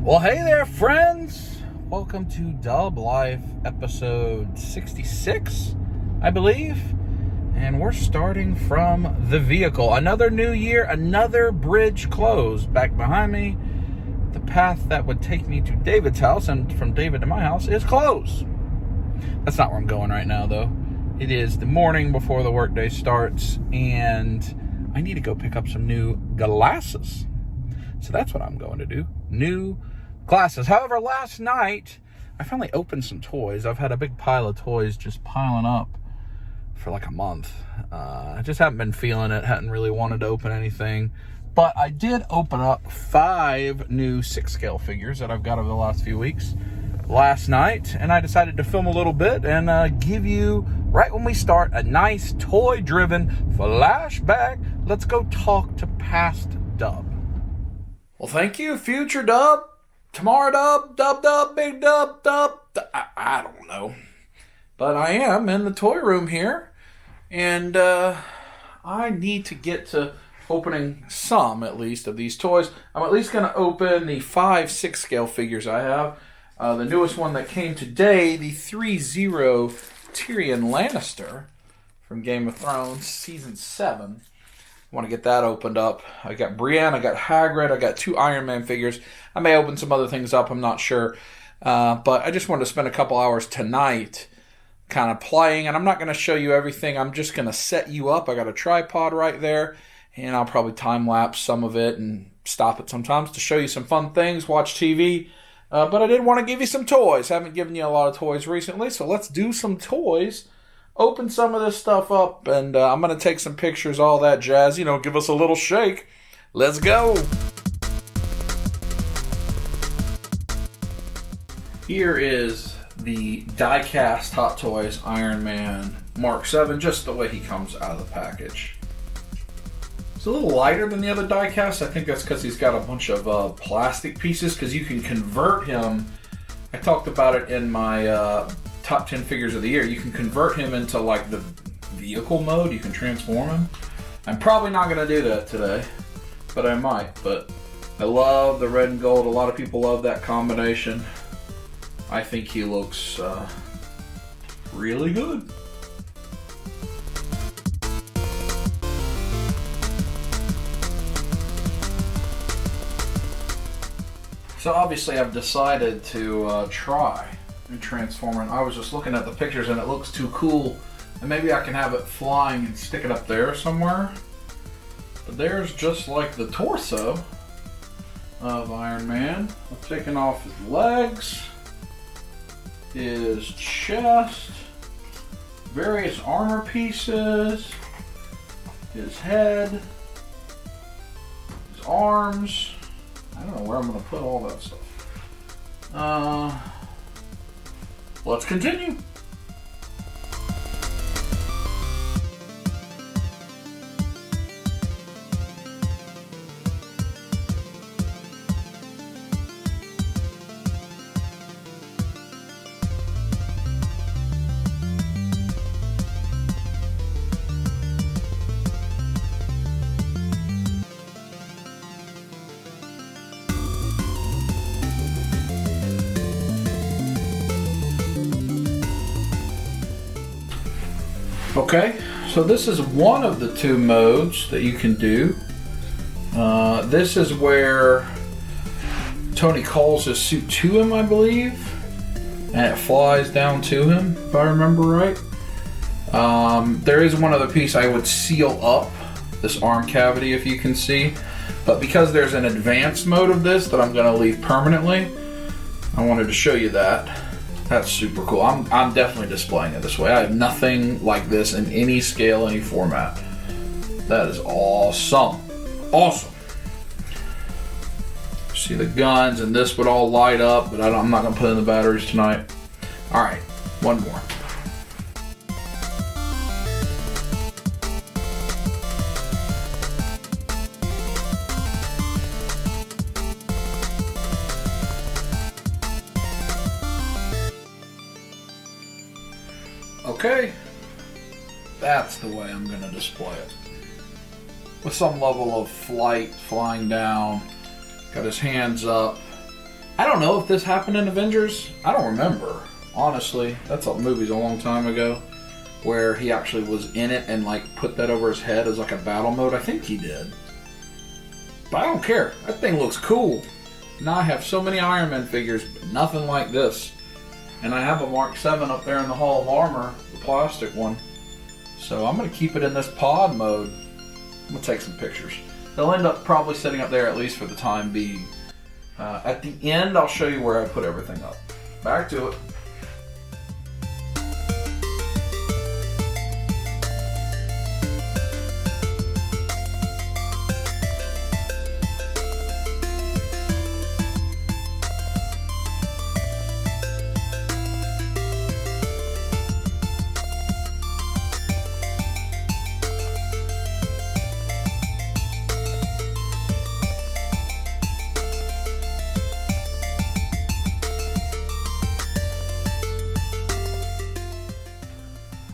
Well, hey there, friends. Welcome to Dub Life episode 66, I believe. And we're starting from the vehicle. Another new year, another bridge closed. Back behind me, the path that would take me to David's house and from David to my house is closed. That's not where I'm going right now, though. It is the morning before the workday starts, and I need to go pick up some new glasses. So that's what I'm going to do. New glasses. However, last night, I finally opened some toys. I've had a big pile of toys just piling up for like a month. I just haven't been feeling it. Hadn't really wanted to open anything. But I did open up 5 new 6-scale figures that I've got over the last few weeks last night. And I decided to film a little bit and give you, right when we start, a nice toy-driven flashback. Let's go talk to past Dub. Well, thank you, future Dub. Tomorrow Dub, big Dub. I don't know. But I am in the toy room here. And I need to get to opening some, at least, of these toys. I'm at least going to open the 5 6-scale figures I have. The newest one that came today, the 3-0 Tyrion Lannister from Game of Thrones, Season 7. I want to get that opened up. I got Brienne, I got Hagrid, I got 2 Iron Man figures. I may open some other things up, I'm not sure. But I just wanted to spend a couple hours tonight kind of playing. And I'm not going to show you everything. I'm just going to set you up. I got a tripod right there. And I'll probably time-lapse some of it and stop it sometimes to show you some fun things, watch TV. But I did want to give you some toys. Haven't given you a lot of toys recently, so let's do some toys. Open some of this stuff up, and I'm going to take some pictures, all that jazz. You know, give us a little shake. Let's go. Here is the die-cast Hot Toys Iron Man Mark 7, just the way he comes out of the package. It's a little lighter than the other die-cast. I think that's because he's got a bunch of plastic pieces, because you can convert him. I talked about it in my top 10 figures of the year. You can convert him into like the vehicle mode. You can transform him. I'm probably not going to do that today, but I might. But I love the red and gold. A lot of people love that combination. I think he looks really good. So obviously I've decided to try and transform it. I was just looking at the pictures and it looks too cool. And maybe I can have it flying and stick it up there somewhere. But there's just like the torso of Iron Man. I'm taking off his legs, his chest, various armor pieces, his head, his arms. I don't know where I'm going to put all that stuff. Let's continue. Okay, so this is one of the 2 modes that you can do. This is where Tony calls his suit to him, I believe, and it flies down to him, if I remember right. There is one other piece I would seal up, this arm cavity, if you can see. But because there's an advanced mode of this that I'm going to leave permanently, I wanted to show you that. That's super cool. I'm definitely displaying it this way. I have nothing like this in any scale, any format. That is awesome. Awesome. See the guns, and this would all light up, but I'm not going to put in the batteries tonight. All right, one more. Okay, that's the way I'm going to display it. With some level of flight, flying down, got his hands up, I don't know if this happened in Avengers. I don't remember, honestly. That's a movie's a long time ago, where he actually was in it and like put that over his head as like a battle mode. I think he did. But I don't care. That thing looks cool. Now I have so many Iron Man figures, but nothing like this. And I have a Mark 7 up there in the Hall of Armor, the plastic one. So I'm going to keep it in this pod mode. I'm going to take some pictures. They'll end up probably sitting up there at least for the time being. At the end, I'll show you where I put everything up. Back to it.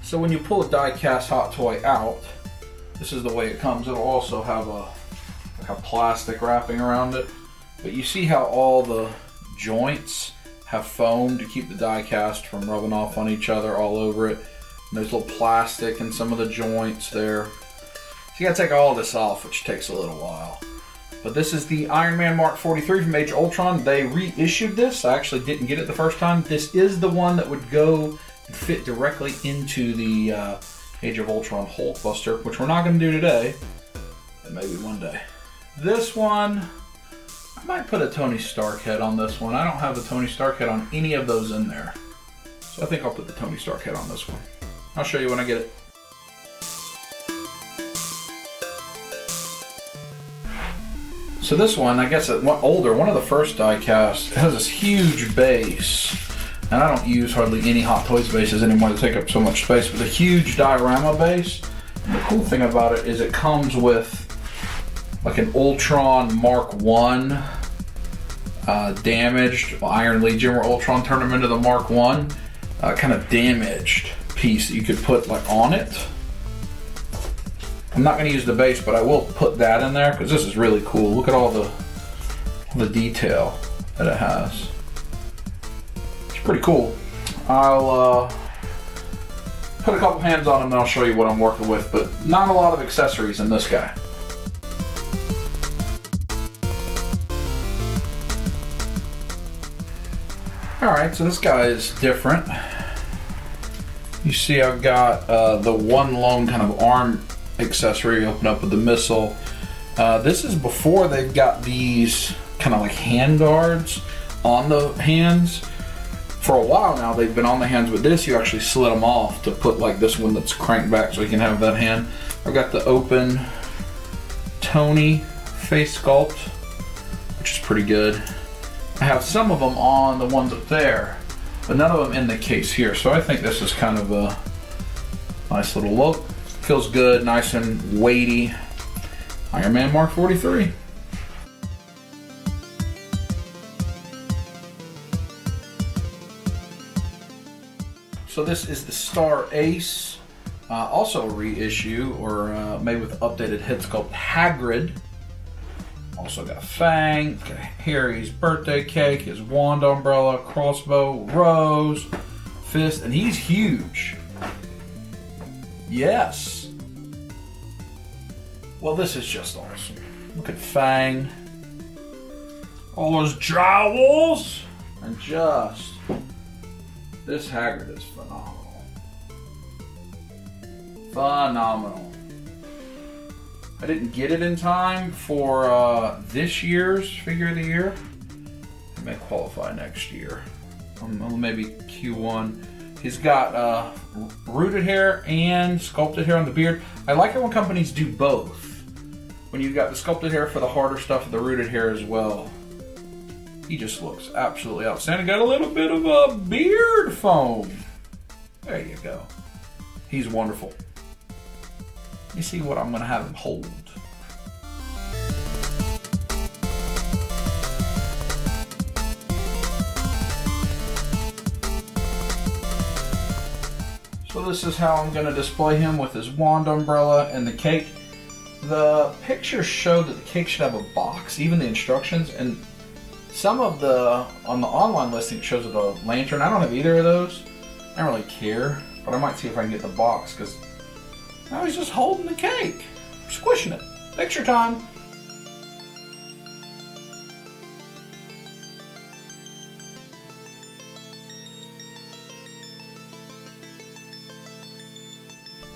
So when you pull a die-cast hot toy out, this is the way it comes. It'll also have like a plastic wrapping around it. But you see how all the joints have foam to keep the die-cast from rubbing off on each other all over it. And there's little plastic in some of the joints there. So you gotta take all this off, which takes a little while. But this is the Iron Man Mark 43 from Age of Ultron. They reissued this. I actually didn't get it the first time. This is the one that would go fit directly into the Age of Ultron Hulkbuster, which we're not going to do today, but maybe one day. This one, I might put a Tony Stark head on this one. I don't have the Tony Stark head on any of those in there, so I think I'll put the Tony Stark head on this one. I'll show you when I get it. So this one, I guess older, one of the first die casts, it has this huge base. And I don't use hardly any Hot Toys bases anymore. They take up so much space, but a huge diorama base. And the cool thing about it is it comes with like an Ultron Mark 1 damaged Iron Legion, where Ultron turned him into the Mark 1 kind of damaged piece that you could put like on it. I'm not going to use the base, but I will put that in there because this is really cool. Look at all the detail that it has. Pretty cool. I'll put a couple hands on him and I'll show you what I'm working with, but not a lot of accessories in this guy. Alright, so this guy is different. You see I've got the one lone kind of arm accessory open up with the missile. This is before they've got these kind of like hand guards on the hands. For a while now they've been on the hands, but this you actually slit them off to put like this one that's cranked back so you can have that hand. I've got the open Tony face sculpt, which is pretty good. I have some of them on the ones up there, but none of them in the case here. So I think this is kind of a nice little look. Feels good, nice and weighty. Iron Man Mark 43. So this is the Star Ace, also a reissue, or made with updated head sculpt Hagrid. Also got Fang, got Harry's birthday cake, his wand umbrella, crossbow, rose, fist, and he's huge. Yes. Well, this is just awesome. Look at Fang. All those jowls, and just... this Hagrid is phenomenal. Phenomenal. I didn't get it in time for this year's Figure of the Year. I may qualify next year. Maybe Q1. He's got rooted hair and sculpted hair on the beard. I like it when companies do both. When you've got the sculpted hair for the harder stuff and the rooted hair as well. He just looks absolutely outstanding. Got a little bit of a beard foam. There you go. He's wonderful. You see what I'm going to have him hold. So this is how I'm going to display him with his wand umbrella and the cake. The pictures show that the cake should have a box, even the instructions, and Some of on the online listing, it shows with a lantern. I don't have either of those. I don't really care, but I might see if I can get the box, because now he's just holding the cake, squishing it. Picture time.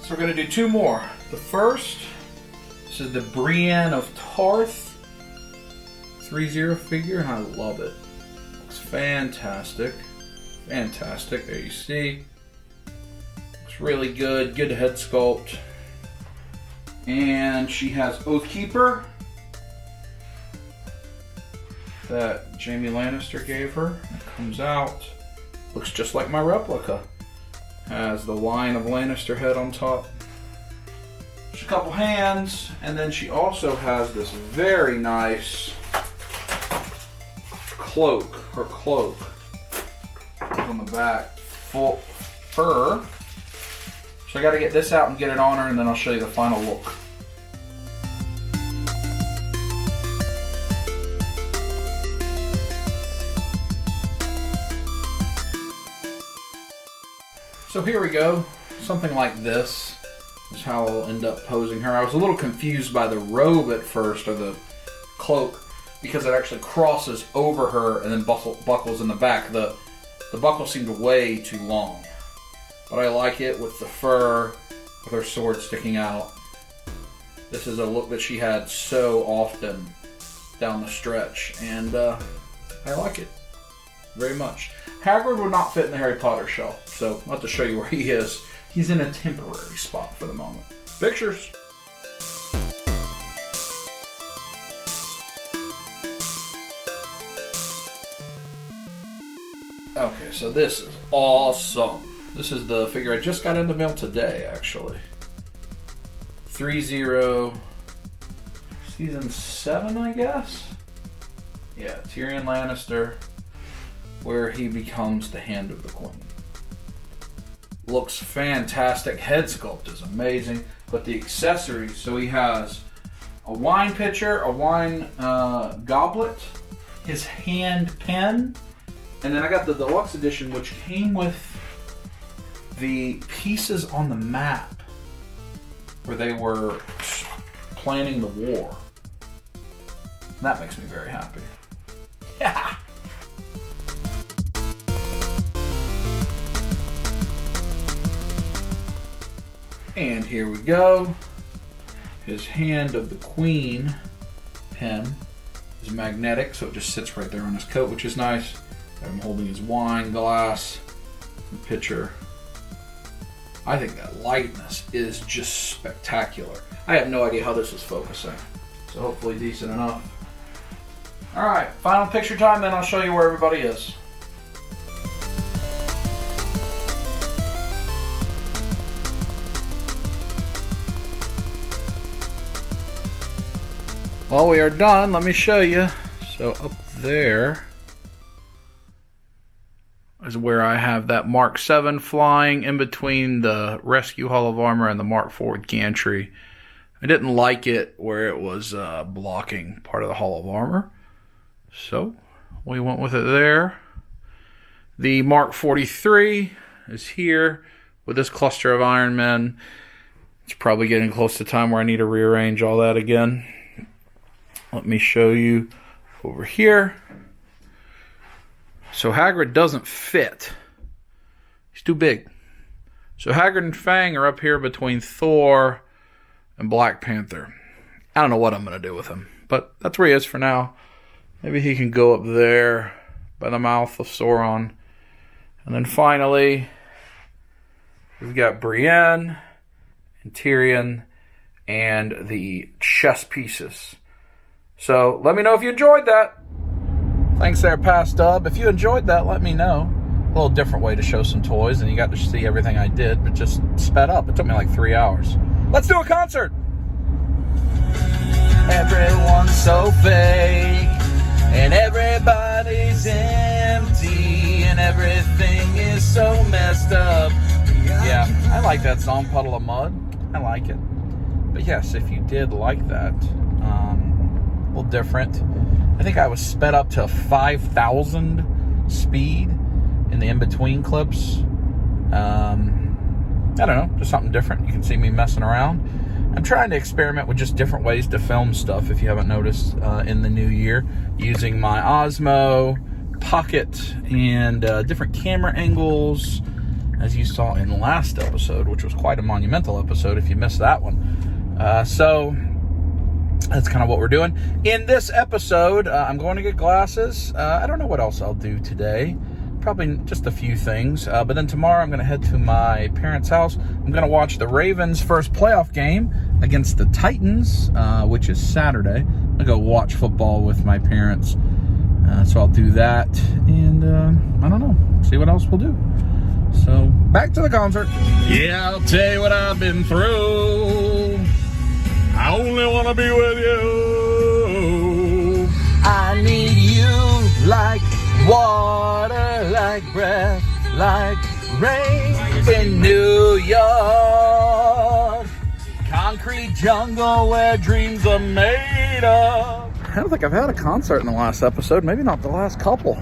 So we're going to do two more. The first, this is the Brienne of Tarth 3-0 figure, and I love it. Looks fantastic. Fantastic. There you see. Looks really good. Good head sculpt. And she has Oathkeeper that Jaime Lannister gave her. It comes out. Looks just like my replica. Has the line of Lannister head on top. Just a couple hands, and then she also has this very nice cloak. Her cloak on the back, full fur. So I got to get this out and get it on her, and then I'll show you the final look. So here we go. Something like this is how I'll end up posing her. I was a little confused by the robe at first, or the cloak, because it actually crosses over her and then buckles in the back. The buckle seemed way too long. But I like it with the fur, with her sword sticking out. This is a look that she had so often down the stretch, and I like it very much. Hagrid would not fit in the Harry Potter shelf, so I'll have to show you where he is. He's in a temporary spot for the moment. Pictures. Okay, so this is awesome. This is the figure I just got in the mail today, actually. 3-0, season 7, I guess? Yeah, Tyrion Lannister, where he becomes the Hand of the Queen. Looks fantastic. Head sculpt is amazing. But the accessories, so he has a wine pitcher, a wine goblet, his hand pen, and then I got the deluxe edition, which came with the pieces on the map where they were planning the war. And that makes me very happy. Yeah. And here we go. His Hand of the Queen pen is magnetic, so it just sits right there on his coat, which is nice. Got him holding his wine glass and pitcher. I think that lightness is just spectacular. I have no idea how this is focusing, so hopefully decent enough. Alright, final picture time, then I'll show you where everybody is. Well, we are done. Let me show you. So up there is where I have that Mark 7 flying in between the Rescue Hall of Armor and the Mark 4 gantry. I didn't like it where it was blocking part of the Hall of Armor, so we went with it there. The Mark 43 is here with this cluster of Iron Men. It's probably getting close to time where I need to rearrange all that again. Let me show you over here. So Hagrid doesn't fit. He's too big. So Hagrid and Fang are up here between Thor and Black Panther. I don't know what I'm going to do with him, but that's where he is for now. Maybe he can go up there by the mouth of Sauron. And then finally, we've got Brienne and Tyrion and the chess pieces. So let me know if you enjoyed that. Thanks there, Past Dub. If you enjoyed that, let me know. A little different way to show some toys, and you got to see everything I did, but just sped up. It took me like 3 hours. Let's do a concert. Everyone's so fake, and everybody's empty, and everything is so messed up. Yeah, I like that song, Puddle of Mud. I like it. But yes, if you did like that, a little different. I think I was sped up to 5,000 speed in the in-between clips. I don't know, just something different. You can see me messing around. I'm trying to experiment with just different ways to film stuff, if you haven't noticed, in the new year, using my Osmo Pocket and different camera angles, as you saw in the last episode, which was quite a monumental episode if you missed that one. So that's kind of what we're doing. In this episode, I'm going to get glasses. I don't know what else I'll do today. Probably just a few things. But then tomorrow I'm going to head to my parents' house. I'm going to watch the Ravens' first playoff game against the Titans, which is Saturday. I'm going to go watch football with my parents. So I'll do that. And I don't know. See what else we'll do. So back to the concert. Yeah, I'll tell you what I've been through. I only want to be with you. I need you like water, like breath, like rain in New York. Concrete jungle where dreams are made of. I don't think I've had a concert in the last episode. Maybe not the last couple.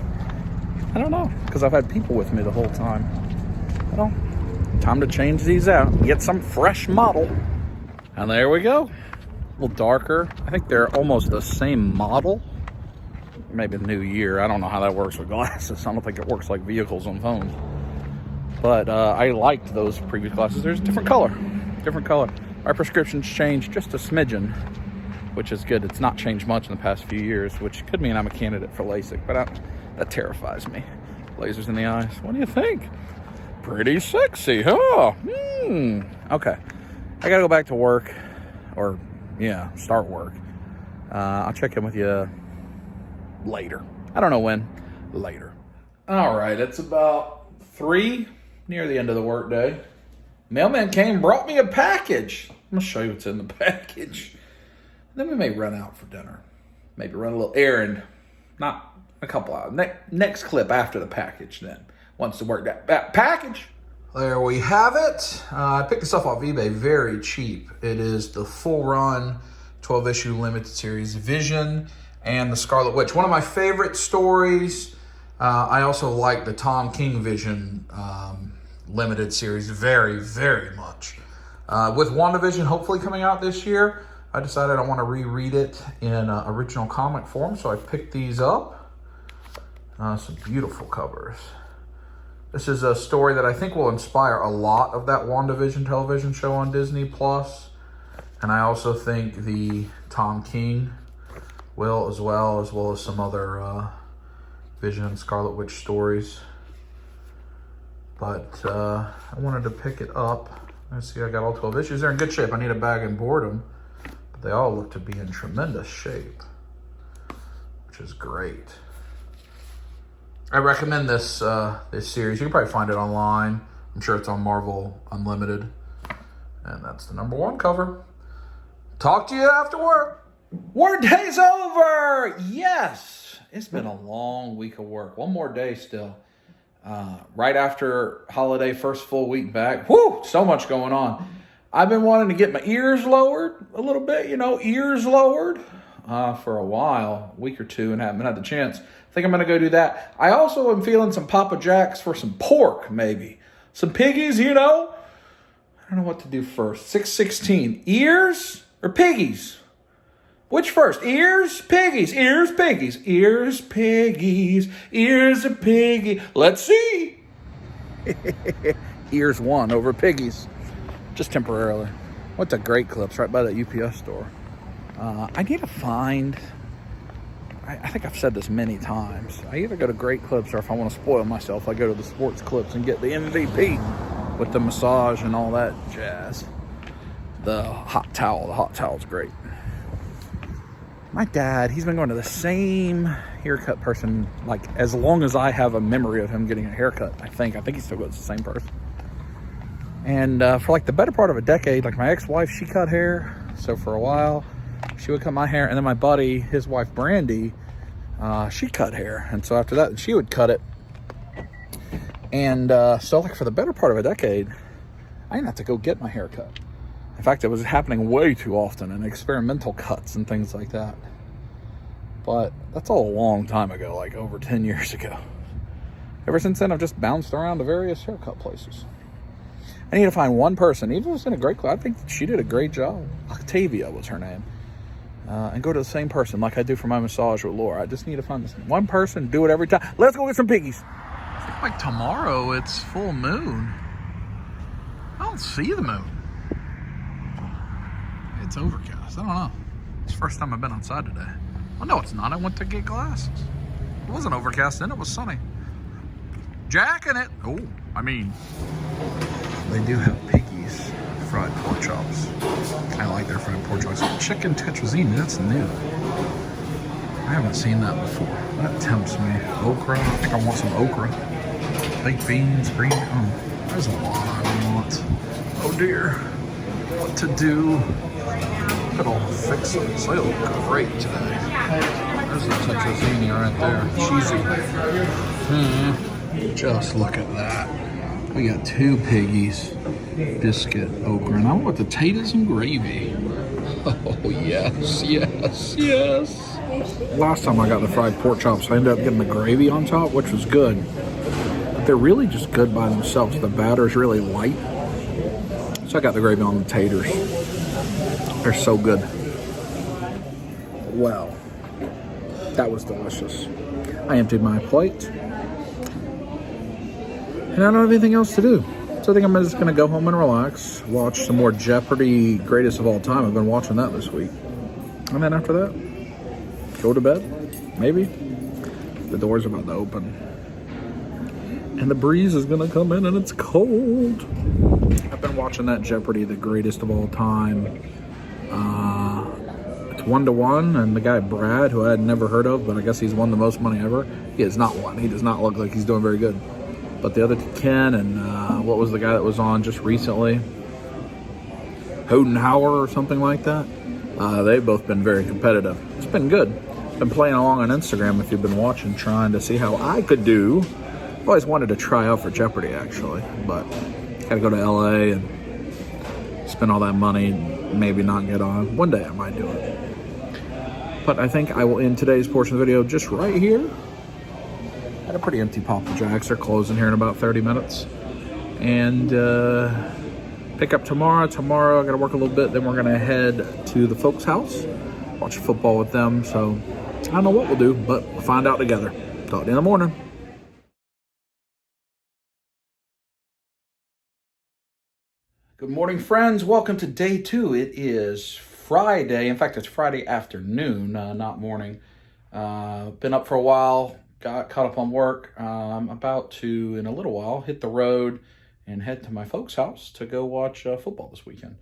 I don't know, because I've had people with me the whole time. Well, time to change these out. Get some fresh model. And there we go. A little darker. I think they're almost the same model. Maybe the new year. I don't know how that works with glasses. I don't think it works like vehicles on phones. But I liked those previous glasses. There's a different color. Different color. Our prescription's changed just a smidgen, which is good. It's not changed much in the past few years, which could mean I'm a candidate for LASIK, but that terrifies me. Lasers in the eyes. What do you think? Pretty sexy, huh? Okay. I gotta go back to work. Or, yeah, start work. I'll check in with you later. I don't know when. Later. All right, it's about 3, near the end of the workday. Mailman came, brought me a package. I'm gonna show you what's in the package. Then we may run out for dinner. Maybe run a little errand. Not a couple hours. Next clip after the package then. Once the work that package. There we have it. I picked this up off eBay very cheap. It is the full run 12-issue limited series Vision and the Scarlet Witch. One of my favorite stories. I also like the Tom King Vision limited series very, very much. With WandaVision hopefully coming out this year, I decided I want to reread it in original comic form, so I picked these up. Some beautiful covers. This is a story that I think will inspire a lot of that WandaVision television show on Disney+. And I also think the Tom King will as well as some other Vision and Scarlet Witch stories. But I wanted to pick it up. Let's see, I got all 12 issues. They're in good shape. I need a bag and board them. But they all look to be in tremendous shape, which is great. I recommend this this series. You can probably find it online. I'm sure it's on Marvel Unlimited. And that's the #1 cover. Talk to you after work. Work day's over! Yes! It's been a long week of work. One more day still. Right after holiday, first full week back. Whew! So much going on. I've been wanting to get my ears lowered a little bit, ears lowered for a while, a week or two, and haven't had the chance. I think I'm going to go do that. I also am feeling some Papa Jacks for some pork, maybe. Some Piggies, I don't know what to do first. 616. Ears or Piggies? Which first? Ears, Piggies, ears, Piggies, ears, Piggies, ears of Piggy. Let's see. Ears won over Piggies. Just temporarily. Went to Great Clips right by that UPS store. I need to find... I think I've said this many times. I either go to Great Clips or if I want to spoil myself, I go to the Sports Clips and get the MVP with the massage and all that jazz. The hot towel's great. My dad, he's been going to the same haircut person like as long as I have a memory of him getting a haircut. I think he still goes to the same person. And for like the better part of a decade, like my ex-wife, she cut hair. So for a while, she would cut my hair. And then my buddy, his wife, Brandy, she cut hair. And so after that, she would cut it. And so like for the better part of a decade, I didn't have to go get my hair cut. In fact, it was happening way too often, and experimental cuts and things like that. But that's all a long time ago, like over 10 years ago. Ever since then, I've just bounced around to various haircut places. I need to find one person, even if it's in a great class. I think she did a great job. Octavia was her name. And go to the same person like I do for my massage with Laura. I just need to find this one person, do it every time. Let's go get some piggies. I think like tomorrow it's full moon. I don't see the moon. It's overcast. I don't know. It's the first time I've been outside today. Oh, no, it's not. I went to get glasses. It wasn't overcast then. It was sunny. Jacking it. Oh, I mean, they do have Piggies fried pork chops. I like their fried pork chops. Chicken tetrazzini, that's new. I haven't seen that before. That tempts me. Okra. I think I want some okra. Baked beans, green. Oh, there's a lot I want. Oh dear. What to do? Look at all the fixings. They look great today. There's the tetrazzini right there. Cheesy. Just look at that. We got 2 Piggies, biscuit, okra, and I want the potatoes and gravy. Oh, yes, yes, yes. Last time I got the fried pork chops, I ended up getting the gravy on top, which was good. But they're really just good by themselves. The batter is really light. So I got the gravy on the taters. They're so good. Well, that was delicious. I emptied my plate. And I don't have anything else to do. So I think I'm just going to go home and relax, watch some more Jeopardy Greatest of All Time. I've been watching that this week. And then after that, go to bed, maybe. The door's about to open. And the breeze is going to come in and it's cold. I've been watching that Jeopardy, the Greatest of All Time. It's 1-to-1, and the guy Brad, who I had never heard of, but I guess he's won the most money ever. He has not won. He does not look like he's doing very good. But the other Ken and what was the guy that was on just recently? Hodenhauer or something like that. They've both been very competitive. It's been good. Been playing along on Instagram if you've been watching, trying to see how I could do. I've always wanted to try out for Jeopardy actually, but gotta go to LA and spend all that money, maybe not get on. One day I might do it. But I think I will end today's portion of the video just right here. Had a pretty empty Papa Jacks. They're closing here in about 30 minutes. And pick up tomorrow. Tomorrow I gotta work a little bit. Then we're gonna head to the folks' house, watch football with them. So I don't know what we'll do, but we'll find out together. Talk to you in the morning. Good morning, friends. Welcome to day 2. It is Friday. In fact, it's Friday afternoon, not morning. Been up for a while. Got caught up on work. I'm about to, in a little while, hit the road and head to my folks' house to go watch football this weekend.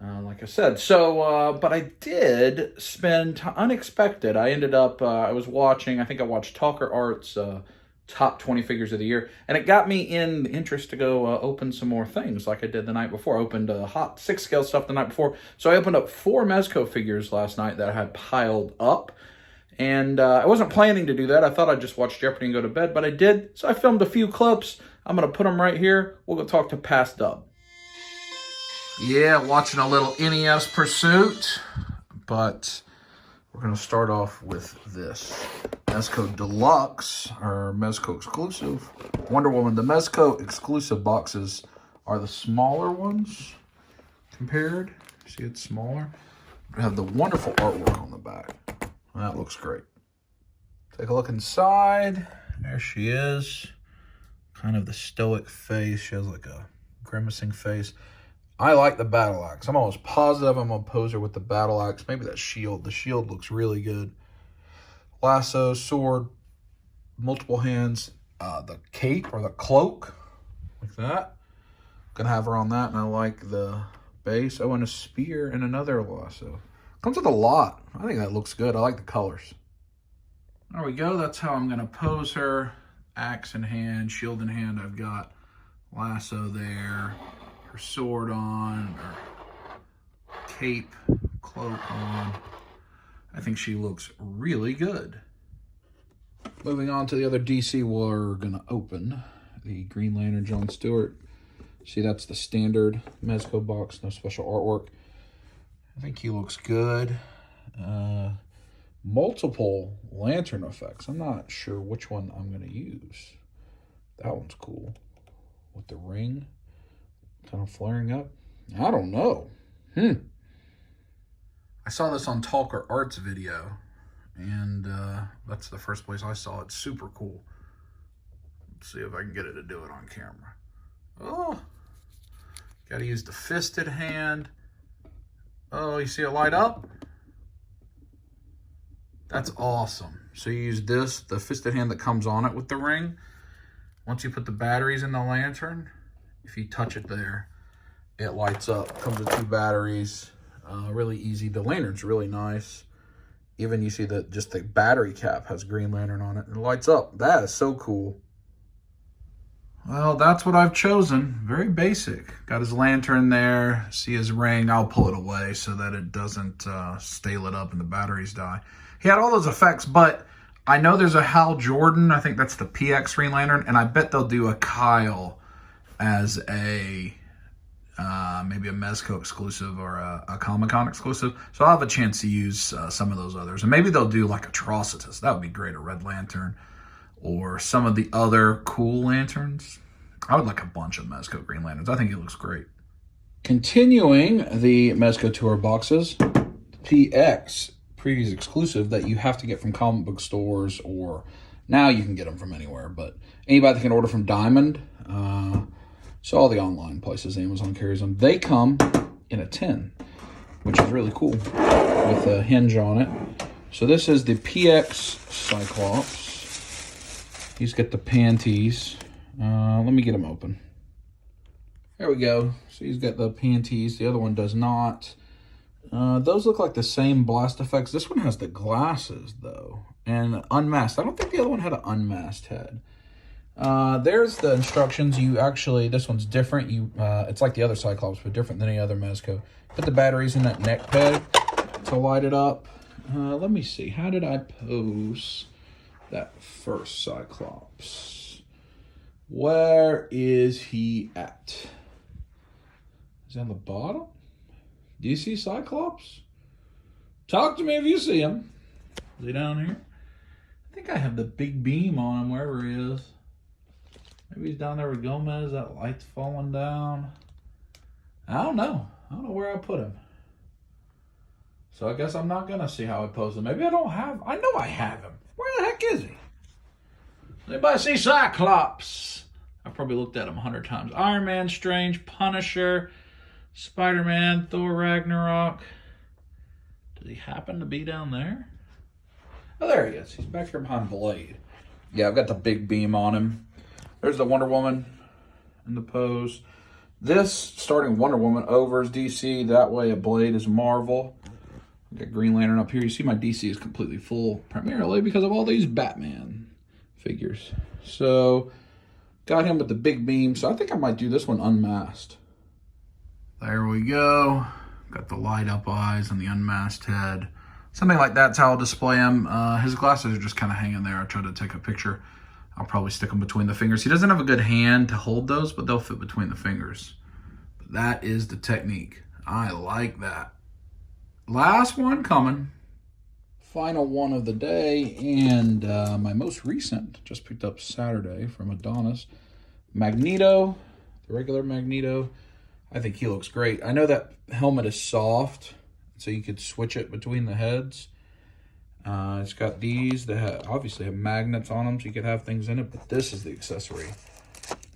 Like I said. So, but I did spend unexpected. I ended up, I was watching, I think I watched Talker Art's top 20 figures of the year. And it got me in the interest to go open some more things like I did the night before. I opened hot 6 scale stuff the night before. So I opened up 4 Mezco figures last night that I had piled up. And I wasn't planning to do that. I thought I'd just watch Jeopardy and go to bed, but I did. So I filmed a few clips. I'm going to put them right here. We'll go talk to Past Dub. Yeah, watching a little NES Pursuit. But we're going to start off with this. Mezco Deluxe, or Mezco Exclusive. Wonder Woman. The Mezco Exclusive boxes are the smaller ones compared. See, it's smaller. We have the wonderful artwork on the back. That looks great. Take a look inside. There she is. Kind of the stoic face. She has like a grimacing face. I like the battle axe. I'm almost positive I'm going to pose her with the battle axe. Maybe that shield. The shield looks really good. Lasso, sword, multiple hands. The cape or the cloak. Like that. Gonna have her on that. And I like the base. Oh, and a spear and another lasso. Comes with a lot. I think that looks good. I like the colors. There we go. That's how I'm going to pose her. Axe in hand, shield in hand. I've got lasso there, her sword on, her cape, cloak on. I think she looks really good. Moving on to the other DC, we're going to open the Green Lantern John Stewart. See, that's the standard Mezco box, no special artwork. I think he looks good. multiple lantern effects. I'm not sure which one I'm going to use. That one's cool. With the ring kind of flaring up. I don't know. I saw this on Talker Art's video, and that's the first place I saw it. Super cool. Let's see if I can get it to do it on camera. Oh, got to use the fisted hand. Oh, you see it light up? That's awesome. So you use this, the fisted hand that comes on it with the ring. Once you put the batteries in the lantern, if you touch it there, it lights up. Comes with 2 batteries. Really easy. The lantern's really nice. Even you see that just the battery cap has Green Lantern on it and it lights up. That is so cool. Well, that's what I've chosen. Very basic. Got his lantern there. See his ring. I'll pull it away so that it doesn't stay lit up and the batteries die. He had all those effects, but I know there's a Hal Jordan. I think that's the PX Green Lantern, and I bet they'll do a Kyle as a maybe a Mezco exclusive or a Comic-Con exclusive. So I'll have a chance to use some of those others. And maybe they'll do like Atrocitus. That would be great, a Red Lantern. Or some of the other cool lanterns. I would like a bunch of Mezco Green Lanterns. I think it looks great. Continuing the Mezco Tour boxes, PX, Previews exclusive that you have to get from comic book stores, or now you can get them from anywhere, but anybody can order from Diamond. So all the online places, Amazon carries them. They come in a tin, which is really cool, with a hinge on it. So this is the PX Cyclops. He's got the panties. Let me get him open. There we go. So he's got the panties. The other one does not. Those look like the same blast effects. This one has the glasses, though, and unmasked. I don't think the other one had an unmasked head. There's the instructions. You actually, this one's different. It's like the other Cyclops, but different than any other Mezco. Put the batteries in that neck peg to light it up. Let me see. How did I pose that first Cyclops? Where is he at? Is he on the bottom? Do you see Cyclops? Talk to me if you see him. Is he down here? I think I have the big beam on him wherever he is. Maybe he's down there with Gomez. That light's falling down. I don't know. I don't know where I put him. So I guess I'm not going to see how I pose him. Maybe I don't have... I know I have him. Where the heck is he? Anybody see Cyclops? I've probably looked at him 100 times. Iron Man, Strange, Punisher, Spider-Man, Thor Ragnarok. Does he happen to be down there? Oh, there he is. He's back here behind Blade. Yeah, I've got the big beam on him. There's the Wonder Woman in the pose. This, starting Wonder Woman over is DC. That way a Blade is Marvel. I've got Green Lantern up here. You see my DC is completely full, primarily because of all these Batman figures. So, got him with the big beam. So I think I might do this one unmasked. There we go. Got the light up eyes and the unmasked head. Something like that's how I'll display him. His glasses are just kind of hanging there. I tried to take a picture. I'll probably stick them between the fingers. He doesn't have a good hand to hold those, but they'll fit between the fingers. But that is the technique. I like that. Last one coming. Final one of the day, and my most recent, just picked up Saturday from Adonis. Magneto, the regular Magneto. I think he looks great. I know that helmet is soft, so you could switch it between the heads. It's got these that obviously have magnets on them, so you could have things in it, but this is the accessory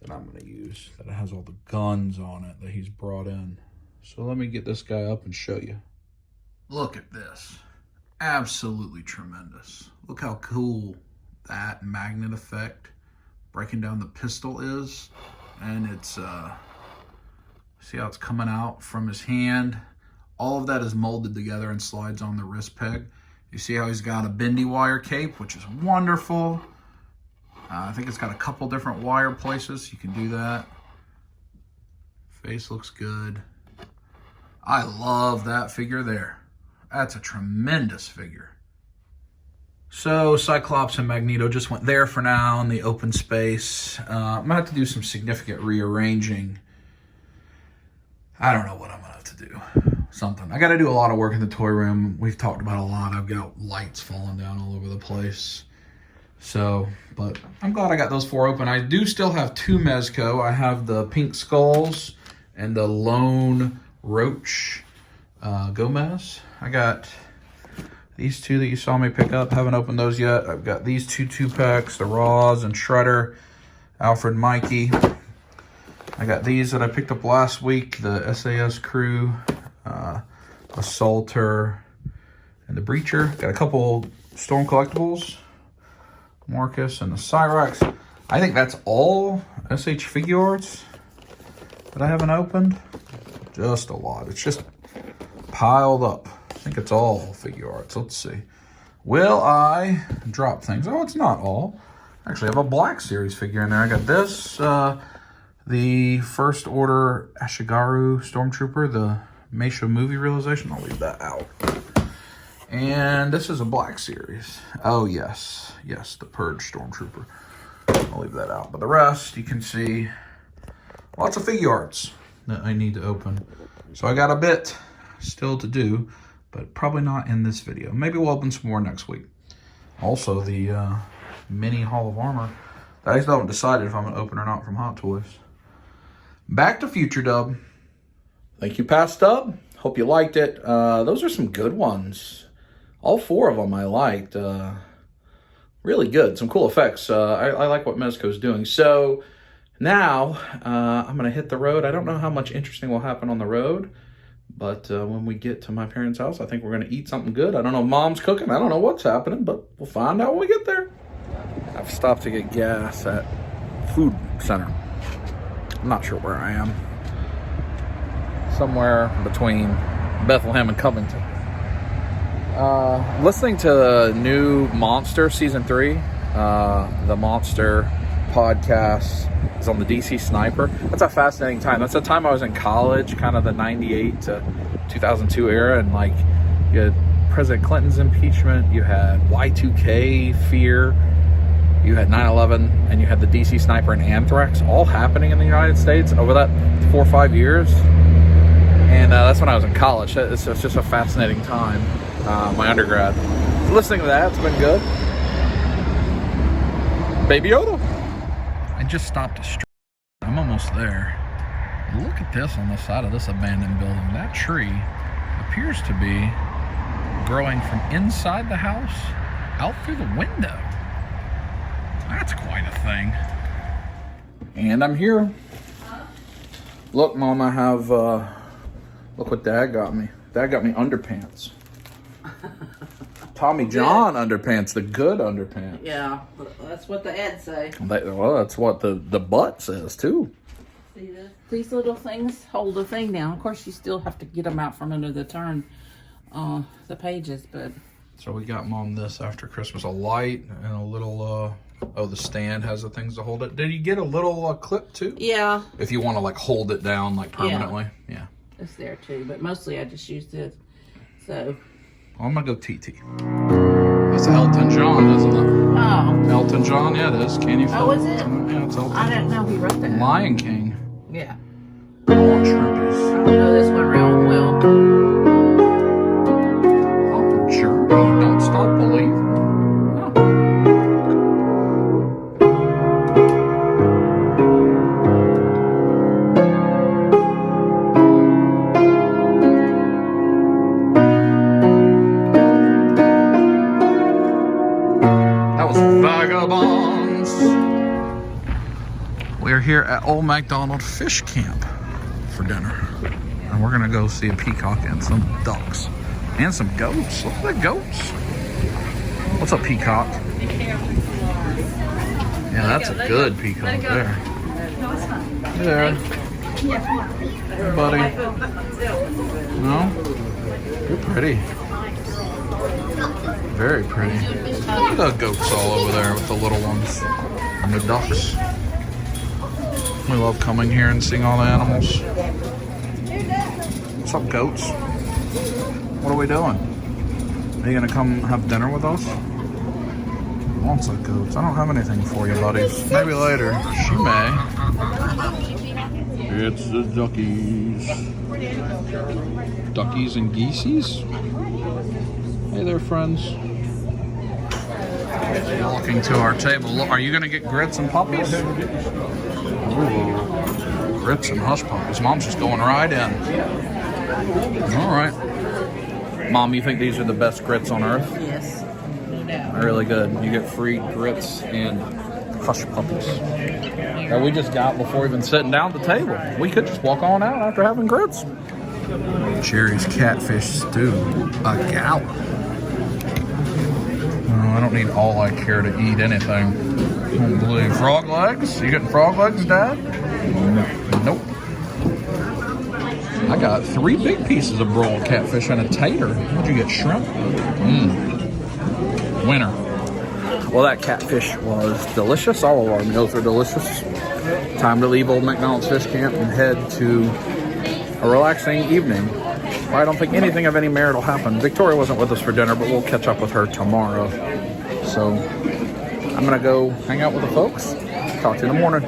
that I'm going to use, that it has all the guns on it that he's brought in. So let me get this guy up and show you. Look at this. Absolutely tremendous. Look how cool that magnet effect breaking down the pistol is. And it's, see how it's coming out from his hand? All of that is molded together and slides on the wrist peg. You see how he's got a bendy wire cape, which is wonderful. I think it's got a couple different wire places. You can do that. Face looks good. I love that figure there. That's a tremendous figure. So Cyclops and Magneto just went there for now in the open space. I'm going to have to do some significant rearranging. I don't know what I'm going to have to do. something. I got to do a lot of work in the toy room. We've talked about a lot. I've got lights falling down all over the place. So, but I'm glad I got those 4 open. I do still have 2 Mezco. I have the Pink Skulls and the Lone Roach Gomez. I got these 2 that you saw me pick up. Haven't opened those yet. I've got these 2 2-packs, the Raws and Shredder, Alfred Mikey. I got these that I picked up last week, the SAS Crew, Assaulter, and the Breacher. Got a couple Storm Collectibles, Marcus and the Cyrax. I think that's all SH Figure Arts that I haven't opened. Just a lot. It's just piled up. I think it's all Figure Arts. Let's see. Will I drop things? Oh, it's not all. Actually, I have a Black Series figure in there. I got this, the First Order Ashigaru Stormtrooper, the Meisha movie realization. I'll leave that out. And this is a Black Series. Oh, yes. Yes, the Purge Stormtrooper. I'll leave that out. But the rest, you can see lots of figure arts that I need to open. So I got a bit still to do, but probably not in this video. Maybe we'll open some more next week. Also, the mini Hall of Armor that I still haven't decided if I'm going to open or not from Hot Toys. Back to Future Dub. Thank you, Past Dub. Hope you liked it. Those are some good ones. All 4 of them I liked. Really good. Some cool effects. I like what Mezco's doing. So now I'm going to hit the road. I don't know how much interesting will happen on the road. But when we get to my parents' house, I think we're going to eat something good. I don't know if Mom's cooking. I don't know what's happening, but we'll find out when we get there. I've stopped to get gas at Food Center. I'm not sure where I am. Somewhere between Bethlehem and Covington. Listening to the new Monster Season 3. The Monster podcast is on the DC Sniper. That's a fascinating time. That's the time I was in college, kind of the 98 to 2002 era. And like, you had President Clinton's impeachment. You had Y2K fear. You had 9/11, and you had the DC Sniper and Anthrax all happening in the United States over that 4 or 5 years. And that's when I was in college. It's just a fascinating time, my undergrad. So listening to that, it's been good. Baby Yoda. I just stopped a street. I'm almost there. Look at this on the side of this abandoned building. That tree appears to be growing from inside the house out through the window. That's quite a thing. And I'm here. Look, Mom, I have, look what Dad got me. Dad got me underpants. Tommy John underpants, the good underpants. Yeah, that's what the ads say. Well, that's what the butt says, too. See this? These little things hold the thing down. Of course, you still have to get them out from under the the pages, but... So we got Mom this after Christmas, a light and a little, oh, the stand has the things to hold it. Did you get a little clip, too? Yeah. If you want to, like, hold it down, like, permanently? Yeah. It's there, too, but mostly I just use this, so... I'm gonna go TT. That's Elton John, isn't it? Oh. Elton John, yeah, it is. Can you feel it? Oh, is it? Yeah, it's Elton. I didn't know he wrote that. Lion King. Yeah. I want shrimpies. I don't know this one real well. Oh, Journey. Don't stop believing. Vagabonds. We're here at Old MacDonald Fish Camp for dinner. And we're gonna go see a peacock and some ducks. And some goats. Look at the goats. What's up, peacock? Yeah, that's a good peacock there. Hey there. Hey, buddy. No? You're pretty. Very pretty. Look at the goats all over there with the little ones. And the ducks. We love coming here and seeing all the animals. What's up, goats? What are we doing? Are you gonna come have dinner with us? What's up, goats? I don't have anything for you, buddies. Maybe later. She may. It's the duckies. Duckies and geeseys? Hey there, friends. Walking to our table. Are you going to get grits and puppies? Ooh, grits and hush puppies. Mom's just going right in. All right. Mom, you think these are the best grits on earth? Yes, no doubt. Really good. You get free grits and hush puppies that we just got before even sitting down at the table. We could just walk on out after having grits. Jerry's catfish stew, a gallon. Oh, I don't need all I care to eat anything. I don't believe. Frog legs? You getting frog legs, Dad? Nope. I got 3 big pieces of broiled catfish and a tater. What'd you get, shrimp? Winner. Well, that catfish was delicious. All of our meals are delicious. Time to leave Old McDonald's Fish Camp and head to a relaxing evening. I don't think anything of any merit will happen. Victoria wasn't with us for dinner, but we'll catch up with her tomorrow. So I'm going to go hang out with the folks. Talk to you in the morning.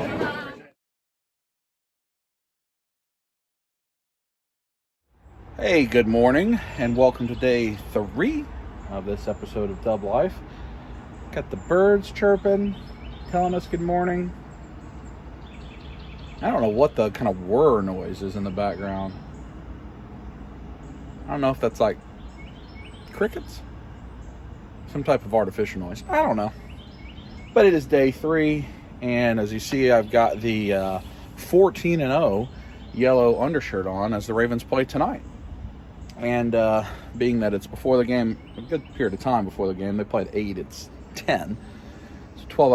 Hey, good morning, and welcome to day 3 of this episode of Dub Life. Got the birds chirping, telling us good morning. I don't know what the kind of whir noise is in the background. I don't know if that's like crickets, some type of artificial noise. I don't know. But it is day 3, and as you see, I've got the 14-0 yellow undershirt on as the Ravens play tonight. And being that it's before the game, a good period of time before the game, they played 8, it's 10. It's 10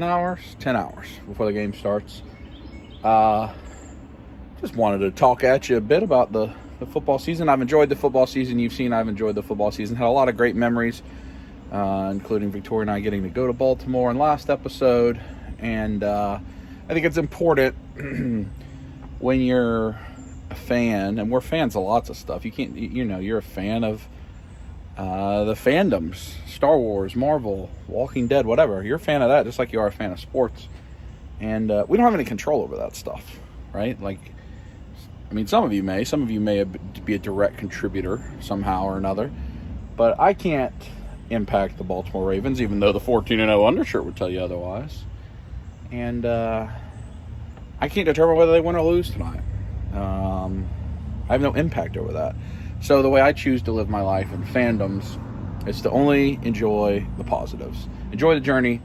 hours before the game starts. Just wanted to talk at you a bit about the football season. I've enjoyed the football season. You've seen I've enjoyed the football season. Had a lot of great memories, including Victoria and I getting to go to Baltimore in last episode. And I think it's important when you're a fan, and we're fans of lots of stuff. You can't, you're a fan of the fandoms, Star Wars, Marvel, Walking Dead, whatever. You're a fan of that, just like you are a fan of sports. And we don't have any control over that stuff, right? Like, I mean, some of you may be a direct contributor somehow or another, but I can't impact the Baltimore Ravens, even though the 14-0 undershirt would tell you otherwise. And I can't determine whether they win or lose tonight. I have no impact over that. So the way I choose to live my life in fandoms is to only enjoy the positives. Enjoy the journey.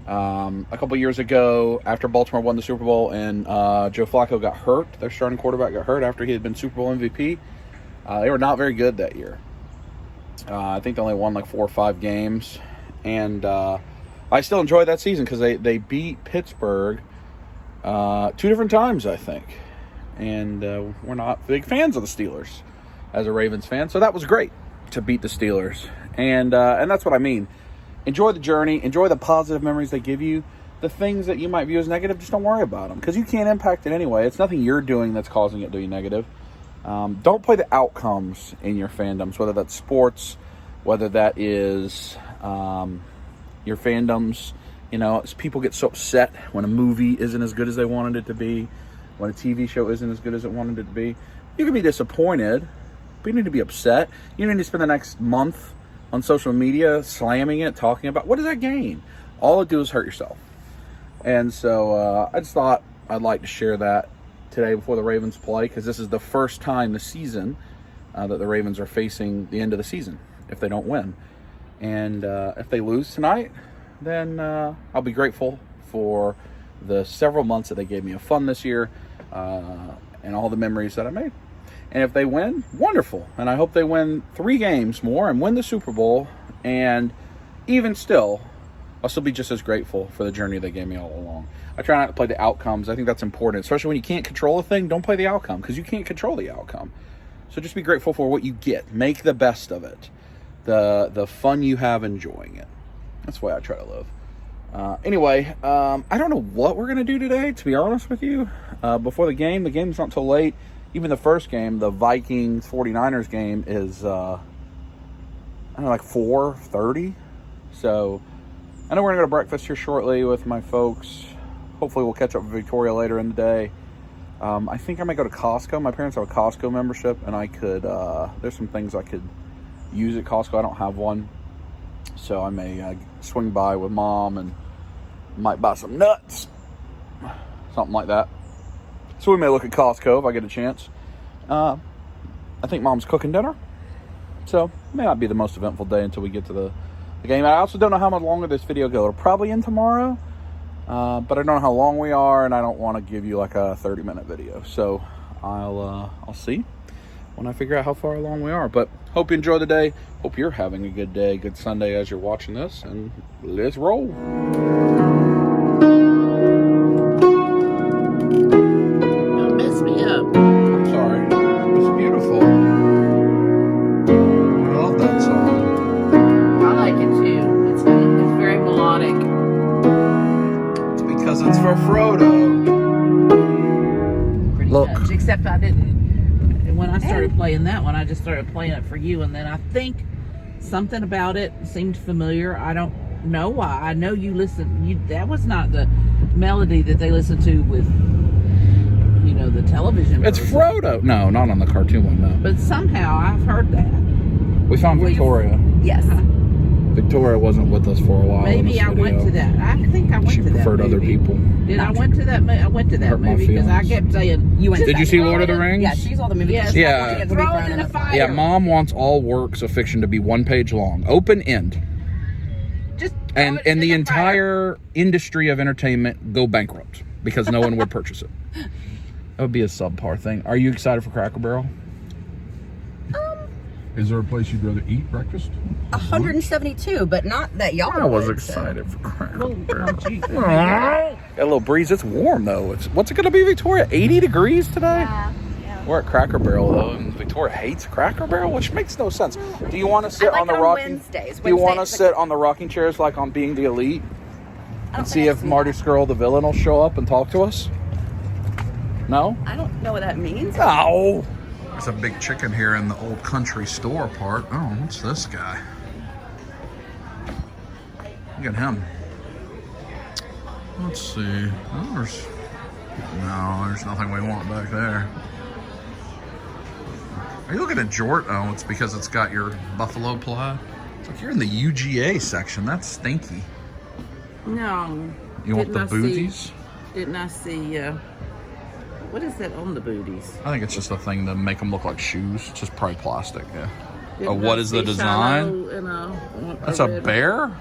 A couple years ago, after Baltimore won the Super Bowl and Joe Flacco got hurt, their starting quarterback got hurt after he had been Super Bowl MVP, they were not very good that year. I think they only won like 4 or 5 games. And I still enjoyed that season because they beat Pittsburgh 2 different times, I think. And we're not big fans of the Steelers as a Ravens fan, so that was great to beat the Steelers. And that's what I mean. Enjoy the journey. Enjoy the positive memories they give you. The things that you might view as negative, just don't worry about them because you can't impact it anyway. It's nothing you're doing that's causing it to be negative. Don't play the outcomes in your fandoms, whether that's sports, whether that is your fandoms. People get so upset when a movie isn't as good as they wanted it to be, when a TV show isn't as good as it wanted it to be. You can be disappointed, but you need to be upset. You need to spend the next month on social media slamming it, talking about, what does that gain? All it do is hurt yourself. And so I just thought I'd like to share that today before the Ravens play, because this is the first time this season that the Ravens are facing the end of the season if they don't win. And if they lose tonight, then I'll be grateful for the several months that they gave me of fun this year and all the memories that I made. And if they win, wonderful. And I hope they win 3 games more and win the Super Bowl. And even still, I'll still be just as grateful for the journey they gave me all along. I try not to play the outcomes. I think that's important. Especially when you can't control a thing, don't play the outcome because you can't control the outcome. So just be grateful for what you get. Make the best of it. The fun you have enjoying it. That's the way I try to live. Anyway, I don't know what we're going to do today, to be honest with you. Before the game's not till late. Even the first game, the Vikings-49ers game, is, like 4:30. So I know we're going to go to breakfast here shortly with my folks. Hopefully we'll catch up with Victoria later in the day. I think I might go to Costco. My parents have a Costco membership, and I could, there's some things I could use at Costco. I don't have one. So I may swing by with Mom and might buy some nuts. Something like that. So we may look at Costco if I get a chance. I think Mom's cooking dinner. So it may not be the most eventful day until we get to the game. I also don't know how much longer this video goes. It'll probably end tomorrow. But I don't know how long we are, and I don't want to give you like a 30-minute video. So I'll see when I figure out how far along we are. But hope you enjoy the day. Hope you're having a good day, good Sunday as you're watching this. And let's roll. Don't mess me up. I'm sorry. It's beautiful. I love that song. I like it too. It's very melodic. It's because it's for Frodo. Pretty Look. much. Except I didn't. When I started playing that one, I just started playing it for you, and then I think something about it seemed familiar. I don't know why. I know you listen. That was not the melody that they listened to with, the television. It's version. Frodo. No, not on the cartoon one, no. But somehow I've heard that. We found Victoria. Yes. Victoria wasn't with us for a while. Maybe I went to that. I think I went She to that. preferred other people. Did I went to that? I went to that Hurt my movie because I feelings. kept saying, You went. Did you see Lord of the Rings? Yeah, she's all the movies. Yes. Yeah. Throw it in the fire. Yeah, Mom wants all works of fiction to be one page long, open end, Just throw and it in the fire. entire industry of entertainment go bankrupt because no one would purchase it. That would be a subpar thing. Are you excited for Cracker Barrel? Is there a place you'd rather eat breakfast? 172, but not that y'all. I was would, so. excited for Cracker Well, Barrel. gee. Got a little breeze. It's warm though. What's it going to be, Victoria? 80 degrees today? Yeah. We're at Cracker Barrel though, and Victoria hates Cracker Barrel, which makes no sense. Do you want to sit I like on the it on rocking? Wednesdays. Do you want to Wednesdays, sit on the rocking chairs like on Being the Elite I don't and see think I've if seen Marty that. Skrull, the villain, will show up and talk to us? No? I don't know what that means. No. There's a big chicken here in the old country store part. Oh, what's this guy? Look at him. Let's see. Oh, there's nothing we want back there. Are you looking at Jort? Oh, it's because it's got your buffalo plaid. It's like you're in the UGA section. That's stinky. No. You want the Didn't I see- booties? Didn't I see, what is that on the booties? I think it's just a thing to make them look like shoes. It's just probably plastic, yeah. Didn't What I is the see design? Shiloh in That's a red- bear?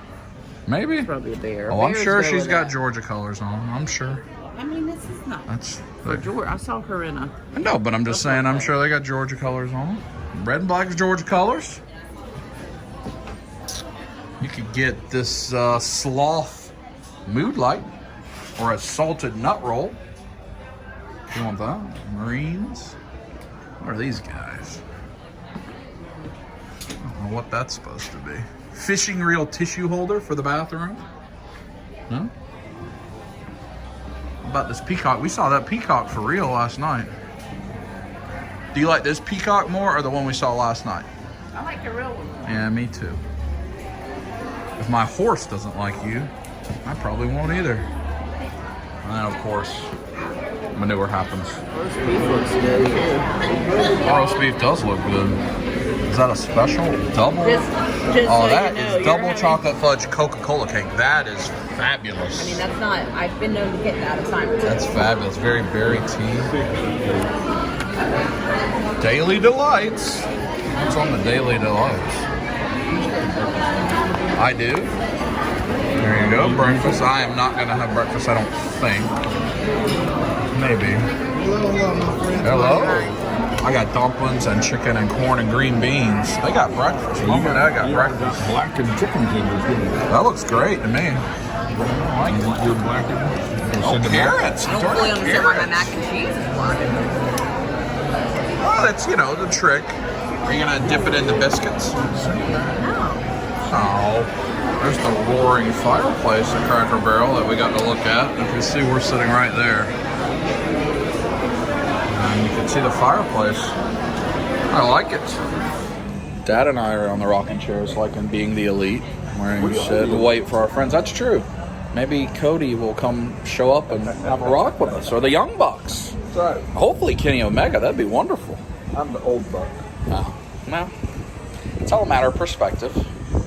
Maybe? Probably a bear. Oh, I'm Bears sure go she's with got that. Georgia colors on. I'm sure. I mean, this is not That's for George. I saw her in a. No, but I'm just saying, I'm sure they got Georgia colors on. Red and black is Georgia colors. You could get this sloth mood light or a salted nut roll. You want that? Marines. What are these guys? I don't know what that's supposed to be. Fishing reel tissue holder for the bathroom? No? How about this peacock? We saw that peacock for real last night. Do you like this peacock more or the one we saw last night? I like the real one. Yeah, me too. If my horse doesn't like you, I probably won't either. And then, of course, manure happens. Roast beef looks good too. Roast beef does look good. Is that a special double? Just Oh, so that you know, is you're double having- chocolate fudge Coca-Cola cake. That is fabulous. I mean, that's not. I've been known to get that a time or two. That's fabulous. Very berry tea. Daily Delights. What's on the Daily Delights? I do. There you go. Breakfast. I am not going to have breakfast, I don't think. Maybe. Hello. I got dumplings and chicken and corn and green beans. They got breakfast. Mom and Dad got breakfast. Blackened chicken tenders. That looks great to me. You're blackened. Oh, carrots. I don't fully understand why my mac and cheese is blackened. Well, that's, the trick. Are you going to dip it in the biscuits? No. Oh, there's the roaring fireplace at Cracker Barrel that we got to look at. If you see, we're sitting right there. And you can see the fireplace. I like it. Dad and I are on the rocking chairs like in Being the Elite, where you sit and wait for our friends. That's true. maybe Cody will come show up and have a rock with us, or the Young Bucks. That's right. Hopefully Kenny Omega. That'd be wonderful. I'm the old buck. Oh, well, it's all a matter of perspective.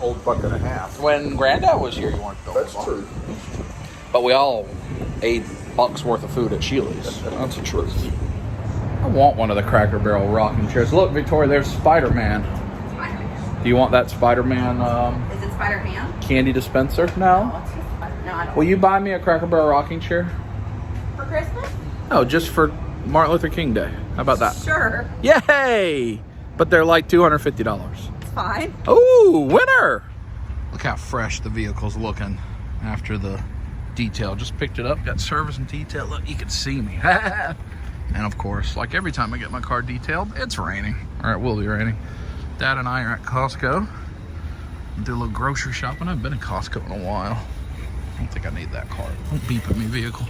Old buck and a half. When Granddad was here, you weren't the old That's buck. true. But we all ate $1 worth of food at Sheely's. That's the truth. I want one of the Cracker Barrel rocking chairs. Look, Victoria, there's Spider-Man. Spider-Man. Do you want that Spider-Man Is it Spider-Man? candy dispenser? No? No, I don't. Will you buy me a Cracker Barrel rocking chair? For Christmas? No, just for Martin Luther King Day. How about that? Sure. Yay! But they're like $250. It's fine. Ooh, winner! Look how fresh the vehicle's looking after the detail. Just picked it up, got service and detail. Look, you can see me. And of course, like every time I get my car detailed, it's raining. Or it will be raining. Dad and I are at Costco. Do a little grocery shopping. I've been in Costco in a while. I don't think I need that car. Don't beep at me, vehicle.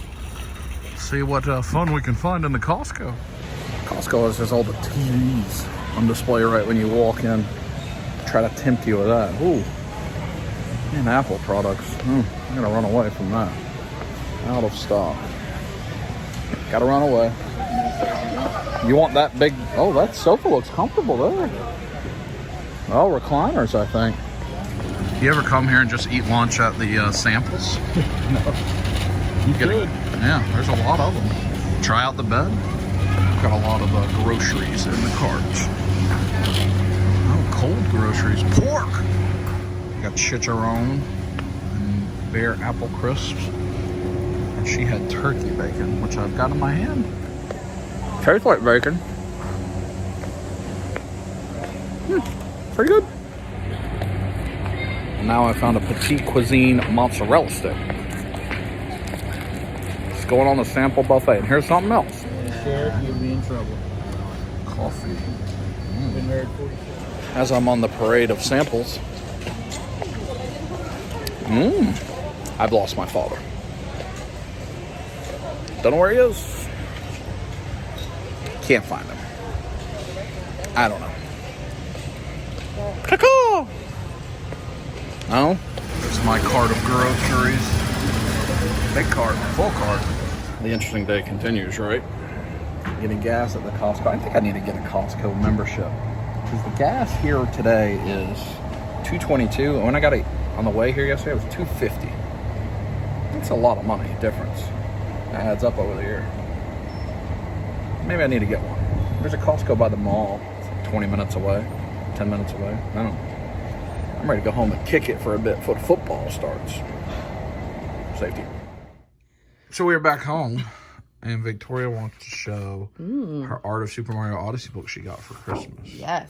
See what fun we can find in the Costco. Costco has all the TVs on display right when you walk in. Try to tempt you with that. Ooh. And Apple products. I'm gonna run away from that. Out of stock. Gotta run away. You want that big... Oh, that sofa looks comfortable there. Oh, recliners, I think. You ever come here and just eat lunch at the samples? No. You could. Yeah, there's a lot of them. Try out the bed. Got a lot of groceries in the cart. Oh, cold groceries. Pork! Got chicharron and bare apple crisps. And she had turkey bacon, which I've got in my hand. Tastes like bacon. Pretty good. And now I found a Petite Cuisine mozzarella stick. It's going on the sample buffet. And here's something else. Sheriff, you'll be in trouble. Coffee. Been married 46. As I'm on the parade of samples. I've lost my father. Don't know where he is. Can't find him. I don't know. Caw-caw! No? It's my cart of groceries. Big cart, full cart. The interesting day continues, right? Getting gas at the Costco. I think I need to get a Costco membership. Because the gas here today is $2.22. And when I got it on the way here yesterday, it was $2.50. That's a lot of money difference. That adds up over the year. Maybe I need to get one. There's a Costco by the mall. It's like 20 minutes away, 10 minutes away. I don't know. I'm ready to go home and kick it for a bit before football starts. Safety. So we're back home, and Victoria wants to show her Art of Super Mario Odyssey book she got for Christmas. Yes.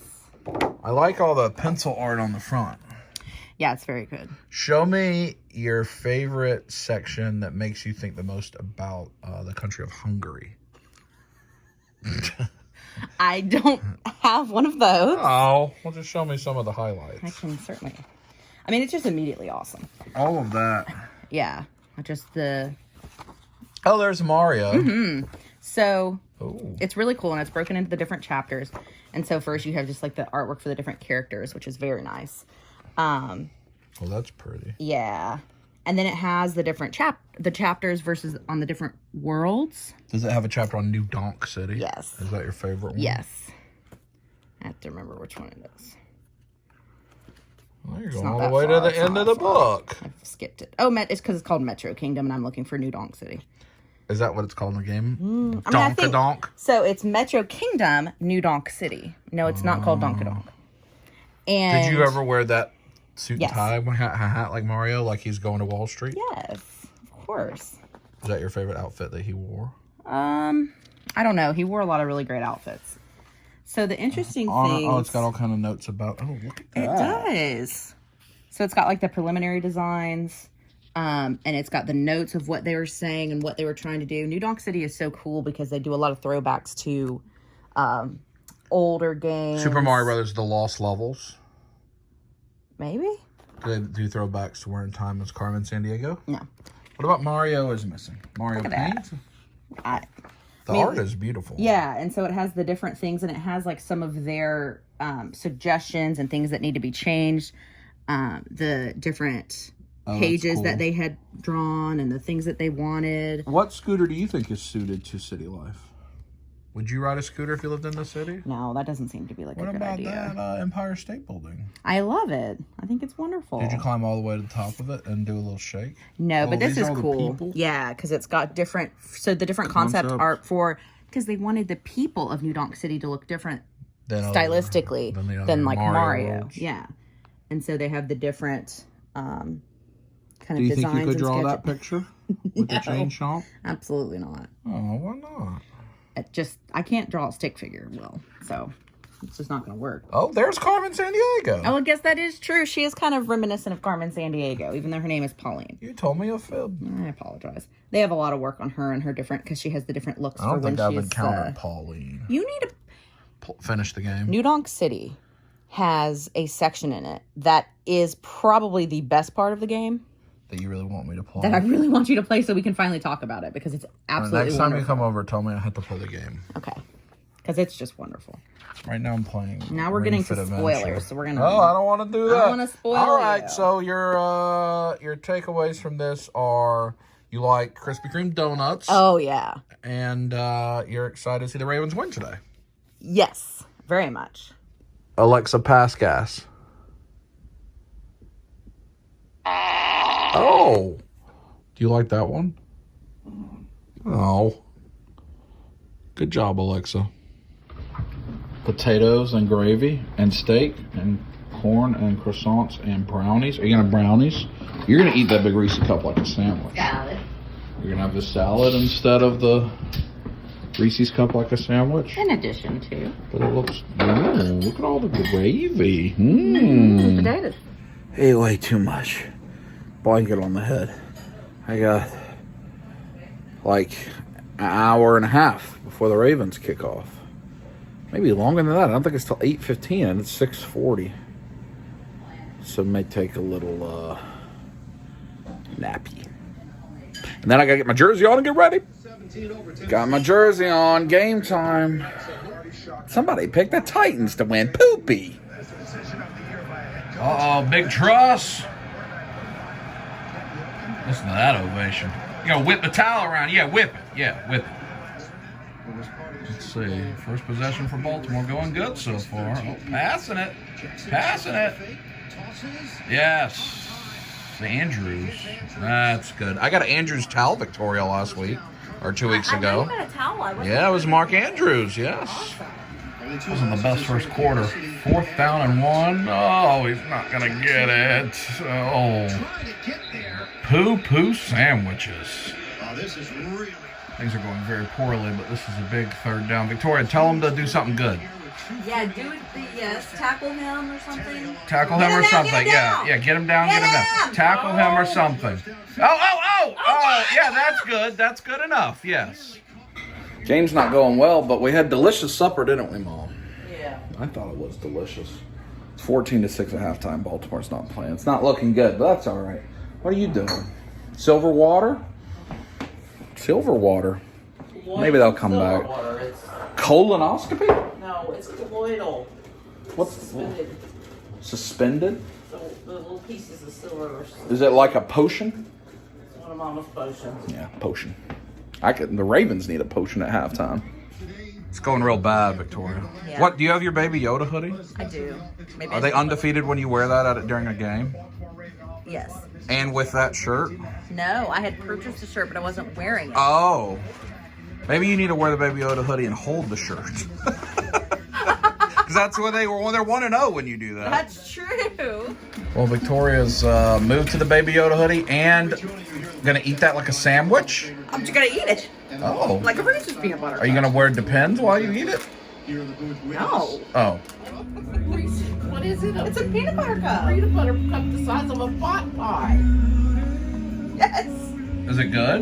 I like all the pencil art on the front. Yeah, it's very good. Show me your favorite section that makes you think the most about the country of Hungary. I don't have one of those. Oh, well, just show me some of the highlights. I can certainly. I mean, it's just immediately awesome. All of that. Yeah. Just the... Oh, there's Mario. So, Ooh. it's really cool, and it's broken into the different chapters. And so first you have just like the artwork for the different characters, which is very nice. Oh, that's pretty. Yeah. And then it has the different the chapters versus on the different worlds. Does it have a chapter on New Donk City? Yes. Is that your favorite one? Yes. I have to remember which one it is. Well, you're It's going not all the that way far. to the It's end not of the that far. book. I've skipped it. Oh, it's because it's called Metro Kingdom, and I'm looking for New Donk City. Is that what it's called in the game? I think- Donk. So it's Metro Kingdom, New Donk City. No, it's not called Donkadonk. And Did you ever wear that suit Yes. and tie hat like Mario, like he's going to Wall Street? Yes, of course. Is that your favorite outfit that he wore? I don't know. He wore a lot of really great outfits. So the interesting thing. Oh, it's got all kind of notes about. Oh, look at It that. does. So it's got like the preliminary designs, and it's got the notes of what they were saying and what they were trying to do. New Donk City is so cool because they do a lot of throwbacks to older games. Super Mario Brothers: The Lost Levels. Maybe? Do they do throwbacks to Where in Time was Carmen Sandiego? No. What about Mario is missing? Mario Look at Paint? I mean, art is beautiful. Yeah, and so it has the different things, and it has like some of their suggestions and things that need to be changed. The different pages cool. that they had drawn and the things that they wanted. What scooter do you think is suited to city life? Would you ride a scooter if you lived in the city? No, that doesn't seem to be like a good idea. What about that Empire State Building? I love it. I think it's wonderful. Did you climb all the way to the top of it and do a little shake? No, but this these is are all the cool. people? Yeah, because it's got different. So the different concept Concepts. art for because they wanted the people of New Donk City to look different Then stylistically than like Mario. worlds. Yeah, and so they have the different kind of Do you designs. think you could and draw sketches. that picture with the chain shop? Absolutely not. Oh, why not? I can't draw a stick figure well, so it's just not going to work. Oh, there's Carmen Sandiego. Oh, I guess that is true. She is kind of reminiscent of Carmen Sandiego, even though her name is Pauline. You told me a fib. I apologize. They have a lot of work on her and her different because she has the different looks I don't for when think I've she's. encountered Pauline. You need to. Finish the game. New Donk City has a section in it that is probably the best part of the game That you really want me to play. that I really want you to play so we can finally talk about it because it's absolutely Next time you wonderful. come over, tell me I have to play the game. Okay. Because it's just wonderful. Right now I'm playing. Now we're Ring getting Fit to Adventure. spoilers, so we're gonna. Oh, I don't want to do that. I don't want to spoil All right, you. so your takeaways from this are you like Krispy Kreme donuts, Oh yeah. and you're excited to see the Ravens win today. Yes, very much. Alexa, pass gas. Oh, do you like that one? Oh, good job, Alexa. Potatoes and gravy and steak and corn and croissants and brownies. Are you gonna have brownies? You're gonna eat that big Reese's cup like a sandwich. Salad. You're gonna have the salad instead of the Reese's cup like a sandwich. In addition to But it looks. Ooh, look at all the gravy. Mmm. potatoes. Ate way too much. Blanket on the head. I got like an hour and a half before the Ravens kick off. Maybe longer than that. I don't think it's till 8:15 and it's 6:40. So it may take a little nappy. And then I gotta get my jersey on and get ready. Got my jersey on. Game time. Somebody picked the Titans to win. Poopy. Uh-oh, big truss. Listen to that ovation. You gotta whip the towel around. Yeah, whip it. Yeah, whip it. Let's see. First possession for Baltimore going good so far. Oh, passing it. Passing it. Yes. Andrews. That's good. I got an Andrews towel Victoria last week. Or 2 weeks ago. Yeah, it was Mark Andrews. Yes. Wasn't the best first quarter. 4th down and 1. Oh, he's not going to get it. Oh. Poo-poo sandwiches. Things are going very poorly, but this is a big 3rd down. Victoria, tell him to do something good. Yeah, do it. Yes, tackle him or something. Tackle him or something. Yeah, get him down, get him down. Tackle him or something. Oh, yeah, that's good. That's good enough, yes. Game's not going well, but we had delicious supper, didn't we, Mom? Yeah. I thought it was delicious. It's 14-6 at halftime. Baltimore's not playing. It's not looking good, but that's all right. What are you doing? Silver water? Silver water. Maybe they'll come back. It's, Colonoscopy? no, it's colloidal. What's suspended? The little pieces of silver. Is it like a potion? It's one of Mama's potions. Yeah, potion. The Ravens need a potion at halftime. It's going real bad, Victoria. Yeah. What, do you have your Baby Yoda hoodie? I do. Maybe Are they undefeated when you wear that during a game? Yes. And with that shirt? No, I had purchased a shirt, but I wasn't wearing it. Oh. Maybe you need to wear the Baby Yoda hoodie and hold the shirt. Because that's when they're 1-0 when you do that. That's true. Well, Victoria's moved to the Baby Yoda hoodie and gonna eat that like a sandwich. I'm just gonna eat it. Oh. Like a Reese's peanut butter. Are you gonna wear Depends while you eat it? No. Oh. What is it? It's a peanut butter cup. Peanut butter cup the size of a pot pie. Yes. Is it good?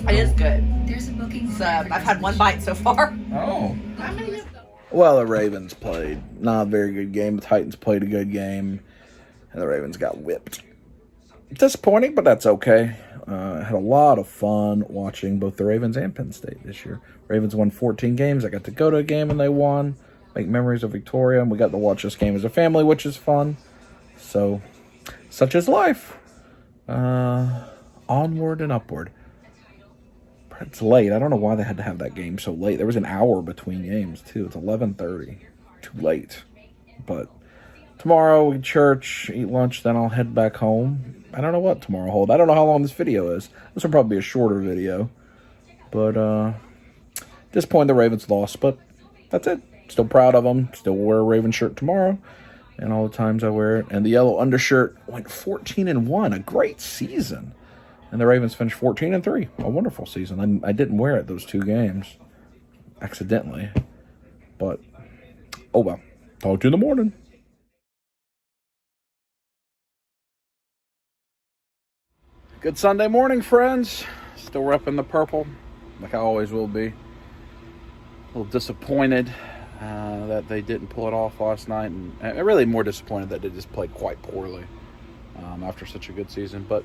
It is good. There's a booking. So I've had one bite so far. Oh. How many of them? Well, the Ravens played not a very good game. The Titans played a good game, and the Ravens got whipped. Disappointing, but that's okay. I had a lot of fun watching both the Ravens and Penn State this year. Ravens won 14 games. I got to go to a game and they won. Make memories of Victoria, and we got to watch this game as a family, which is fun. So such is life. Onward and upward. It's late. I don't know why they had to have that game so late. There was an hour between games, too. It's 11:30. Too late. But tomorrow, we church, eat lunch, then I'll head back home. I don't know what tomorrow holds. I don't know how long this video is. This will probably be a shorter video. But, at this point, the Ravens lost. But that's it. Still proud of them. Still wear a Raven shirt tomorrow. And all the times I wear it. And the yellow undershirt went 14-1. A great season. And the Ravens finished 14-3. A wonderful season. I didn't wear it those 2 games. Accidentally. But, oh well. Talk to you in the morning. Good Sunday morning, friends. Still repping the purple. Like I always will be. A little disappointed that they didn't pull it off last night. And really more disappointed that they just played quite poorly after such a good season. But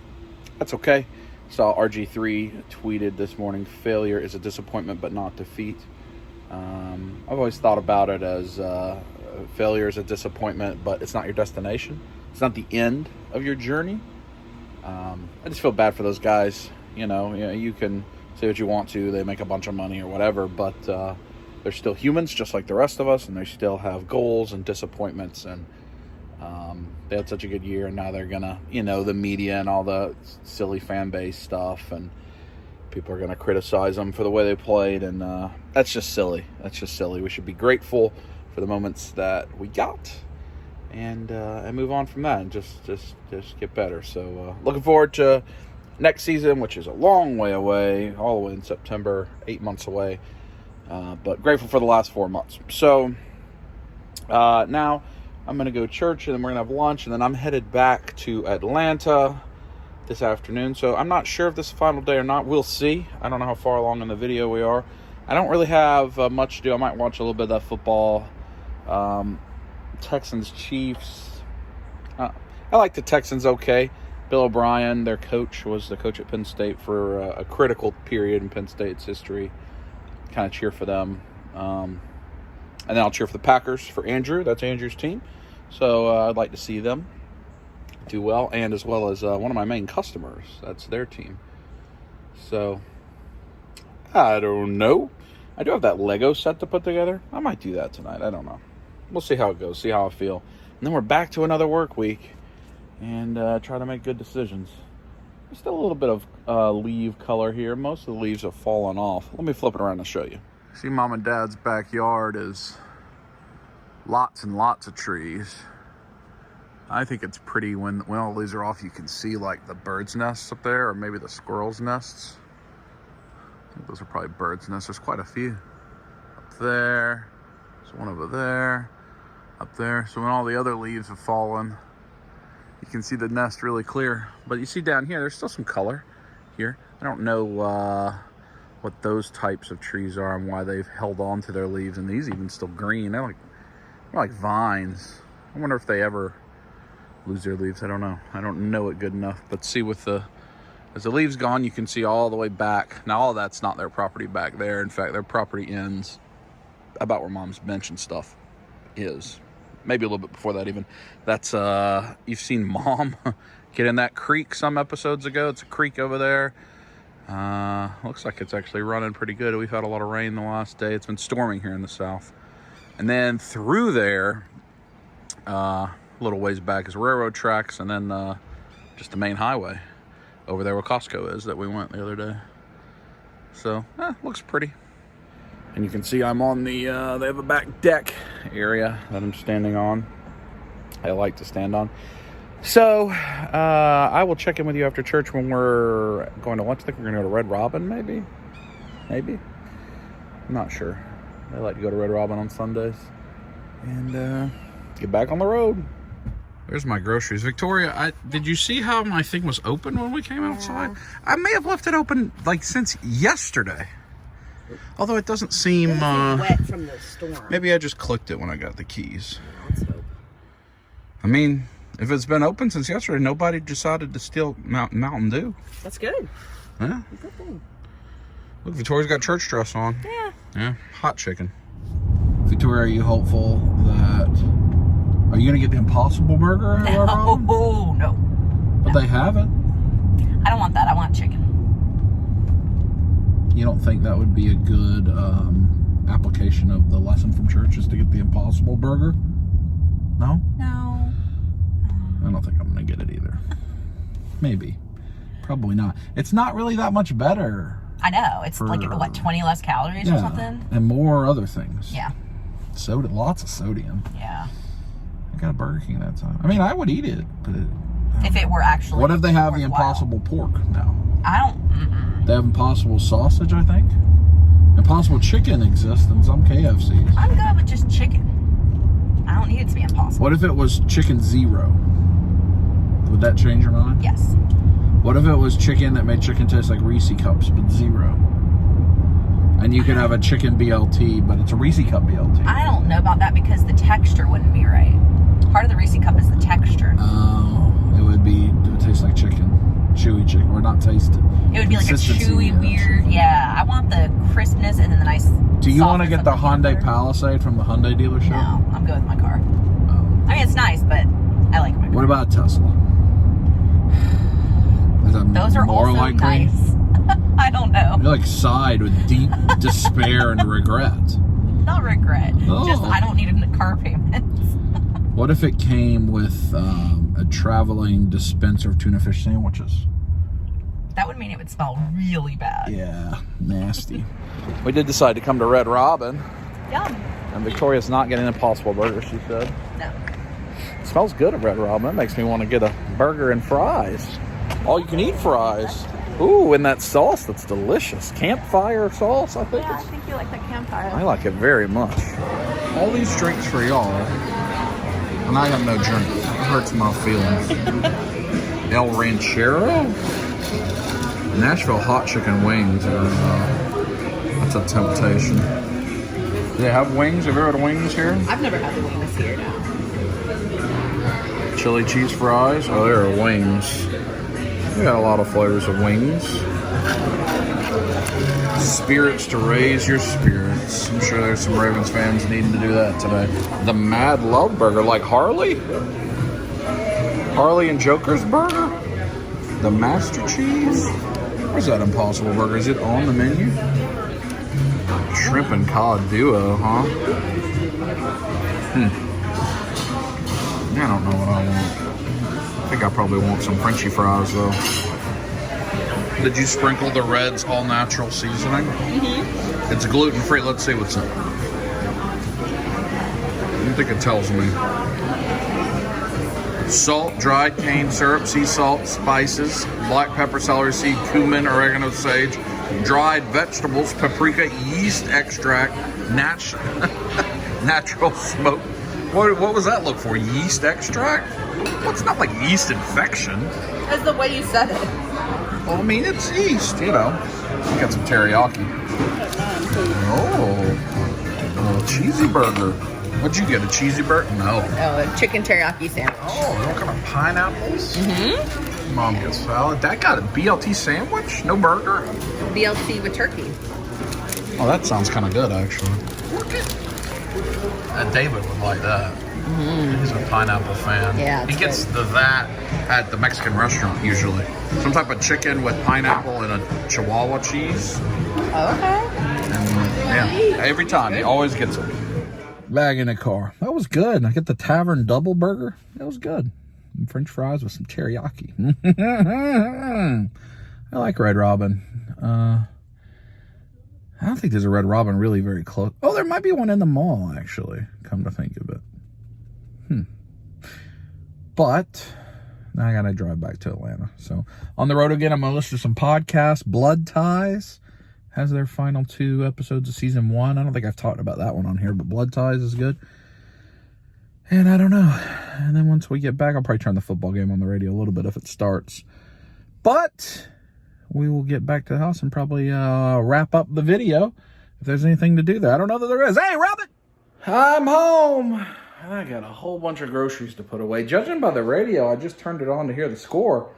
that's okay. Saw RG3 tweeted this morning, failure is a disappointment but not defeat. I've always thought about it as failure is a disappointment, but it's not your destination. It's not the end of your journey. I just feel bad for those guys. You know, you can say what you want to. They make a bunch of money or whatever, but they're still humans just like the rest of us, and they still have goals and disappointments. And they had such a good year, and now they're gonna, the media and all the silly fan base stuff, and people are gonna criticize them for the way they played, and that's just silly. That's just silly. We should be grateful for the moments that we got, and move on from that, and just get better. So looking forward to next season, which is a long way away, all the way in September, 8 months away. But grateful for the last 4 months. So now I'm going to go to church, and then we're going to have lunch, and then I'm headed back to Atlanta this afternoon. So I'm not sure if this is the final day or not. We'll see. I don't know how far along in the video we are. I don't really have much to do. I might watch a little bit of that football. Texans, Chiefs. I like the Texans okay. Bill O'Brien, their coach, was the coach at Penn State for a critical period in Penn State's history. Kind of cheer for them. And then I'll cheer for the Packers, for Andrew. That's Andrew's team. So I'd like to see them do well. And as well as one of my main customers. That's their team. So, I don't know. I do have that Lego set to put together. I might do that tonight. I don't know. We'll see how it goes. See how I feel. And then we're back to another work week. And try to make good decisions. There's still a little bit of leaf color here. Most of the leaves have fallen off. Let me flip it around and show you. See, Mom and Dad's backyard is lots and lots of trees. I think it's pretty when all these are off. You can see like the birds' nests up there, or maybe the squirrels' nests. I think those are probably birds' nests. There's quite a few up there. There's one over there, up there. So when all the other leaves have fallen, you can see the nest really clear. But you see down here, there's still some color here. I don't know what those types of trees are and why they've held on to their leaves, and these even still green. They're like vines. I wonder if they ever lose their leaves. I don't know. I don't know it good enough. But see, as the leaves gone, you can see all the way back. Now all of that's not their property back there. In fact, their property ends about where Mom's bench and stuff is. Maybe a little bit before that even. That's you've seen Mom get in that creek some episodes ago. It's a creek over there. Looks like it's actually running pretty good. We've had a lot of rain the last day. It's been storming here in the south. And then through there, a little ways back is railroad tracks, and then just the main highway over there where Costco is that we went the other day. So, looks pretty. And you can see I'm on the, they have a back deck area that I'm standing on. I like to stand on. So, I will check in with you after church when we're going to lunch. I think we're going to go to Red Robin, maybe? Maybe? I'm not sure. I like to go to Red Robin on Sundays. And, get back on the road. There's my groceries. Victoria, did you see how my thing was open when we came outside? I may have left it open, since yesterday. Although it doesn't seem... wet from the storm. Maybe I just clicked it when I got the keys. Let's hope. I mean... If it's been open since yesterday, nobody decided to steal Mountain Dew. That's good. Yeah. Good thing. Look, Victoria's got church dress on. Yeah. Yeah. Hot chicken. Victoria, are you hopeful that... Are you going to get the Impossible Burger? Oh, no. But they haven't. I don't want that. I want chicken. You don't think that would be a good application of the lesson from church is to get the Impossible Burger? No? No. I don't think I'm going to get it either. Maybe. Probably not. It's not really that much better. I know. It's like, what, 20 less calories or something? And more other things. Yeah. Soda, lots of sodium. Yeah. I got a Burger King that time. I mean, I would eat it, but if it were actually what if they have the worthwhile? Impossible Pork now? I don't. They have Impossible Sausage, I think. Impossible Chicken exists in some KFCs. I'm good with just chicken. I don't need it to be impossible. What if it was Chicken Zero? Would that change your mind? Yes. What if it was chicken that made chicken taste like Reese Cups, but zero? And you could have a chicken BLT, but it's a Reese Cup BLT. I don't know about that because the texture wouldn't be right. Part of the Reese Cup is the texture. Oh, it would taste like chicken. Chewy chicken, or not taste it. It would be like a chewy, weird. Yeah, I want the crispness and then the nice. Do you want to get the hamburger. Hyundai Palisade from the Hyundai dealership? No, I'm good with my car. Oh. I mean, it's nice, but I like my car. What about Tesla? Is that Those are more also likely? nice. I don't know. You like sighed with deep despair and regret. Not regret. Oh. Just I don't need a car payment. What if it came with a traveling dispenser of tuna fish sandwiches? That would mean it would smell really bad. Yeah, nasty. We did decide to come to Red Robin. Yum. And Victoria's not getting an Impossible Burger, she said. No. It smells good at Red Robin. That makes me want to get a burger and fries. All you can eat fries. Ooh, and that sauce, that's delicious. Campfire sauce, I think. Yeah, I think you like that campfire. I like it very much. All these drinks for y'all, and I have no drink. It hurts my feelings. El Ranchero? Nashville hot chicken wings are, that's a temptation. Do they have wings? Have you ever had wings here? I've never had the wings here, no. Chili cheese fries? Oh, there are wings. We got a lot of flavors of wings. Spirits to raise your spirits. I'm sure there's some Ravens fans needing to do that today. The Mad Love Burger, like Harley? Harley and Joker's Burger? The Master Cheese? Where's that Impossible Burger? Is it on the menu? Shrimp and cod duo, huh? I don't know what I want. I think I probably want some Frenchy fries, though. Did you sprinkle the Red's all-natural seasoning? Mm-hmm. It's gluten-free. Let's see what's in it. I think it tells me. Salt, dried cane syrup, sea salt, spices, black pepper, celery seed, cumin, oregano, sage, dried vegetables, paprika, yeast extract, natural smoke. What was that look for? Yeast extract? Well, it's not like yeast infection. That's the way you said it. Well, I mean, it's yeast, you know. We got some teriyaki. Oh, a cheesy burger. What'd you get, a cheesy burger? No. Oh, a chicken teriyaki sandwich. Oh, what kind of pineapples? Mm-hmm. Mom gets salad. That got a BLT sandwich? No burger? BLT with turkey. Oh, that sounds kind of good, actually. David would like that. Mm-hmm. He's a pineapple fan. Yeah, he gets that at the Mexican restaurant usually. Some type of chicken with pineapple and a Chihuahua cheese. Okay. And, every time he always gets it. Bag in a car. That was good. I get the Tavern Double Burger. That was good. And French fries with some teriyaki. I like Red Robin. I don't think there's a Red Robin really very close. Oh, there might be one in the mall, actually, come to think of it. But now I got to drive back to Atlanta. So on the road again, I'm going to listen to some podcasts. Blood Ties has their final 2 episodes of season 1. I don't think I've talked about that one on here, but Blood Ties is good. And I don't know. And then once we get back, I'll probably turn the football game on the radio a little bit if it starts. But we will get back to the house and probably wrap up the video if there's anything to do there. I don't know that there is. Hey, Robin! I'm home. I got a whole bunch of groceries to put away. Judging by the radio, I just turned it on to hear the score.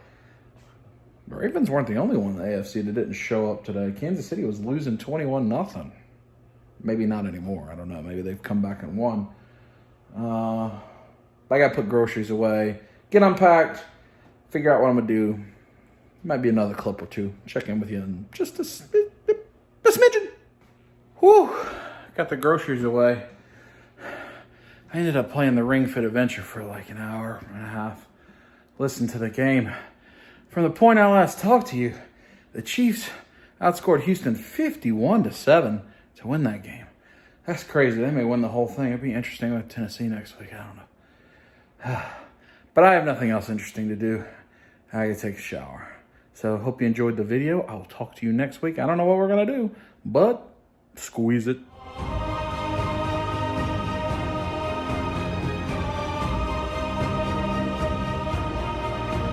The Ravens weren't the only one in the AFC that didn't show up today. Kansas City was losing 21-0. Maybe not anymore. I don't know. Maybe they've come back and won. But I got to put groceries away, get unpacked, figure out what I'm gonna do. Might be another clip or two. Check in with you in just a smidgen. Whew. Got the groceries away. I ended up playing the Ring Fit Adventure for like an hour and a half. Listened to the game. From the point I last talked to you, the Chiefs outscored Houston 51-7 to win that game. That's crazy. They may win the whole thing. It'd be interesting with Tennessee next week. I don't know. But I have nothing else interesting to do. I gotta take a shower. So hope you enjoyed the video. I will talk to you next week. I don't know what we're gonna do, but squeeze it.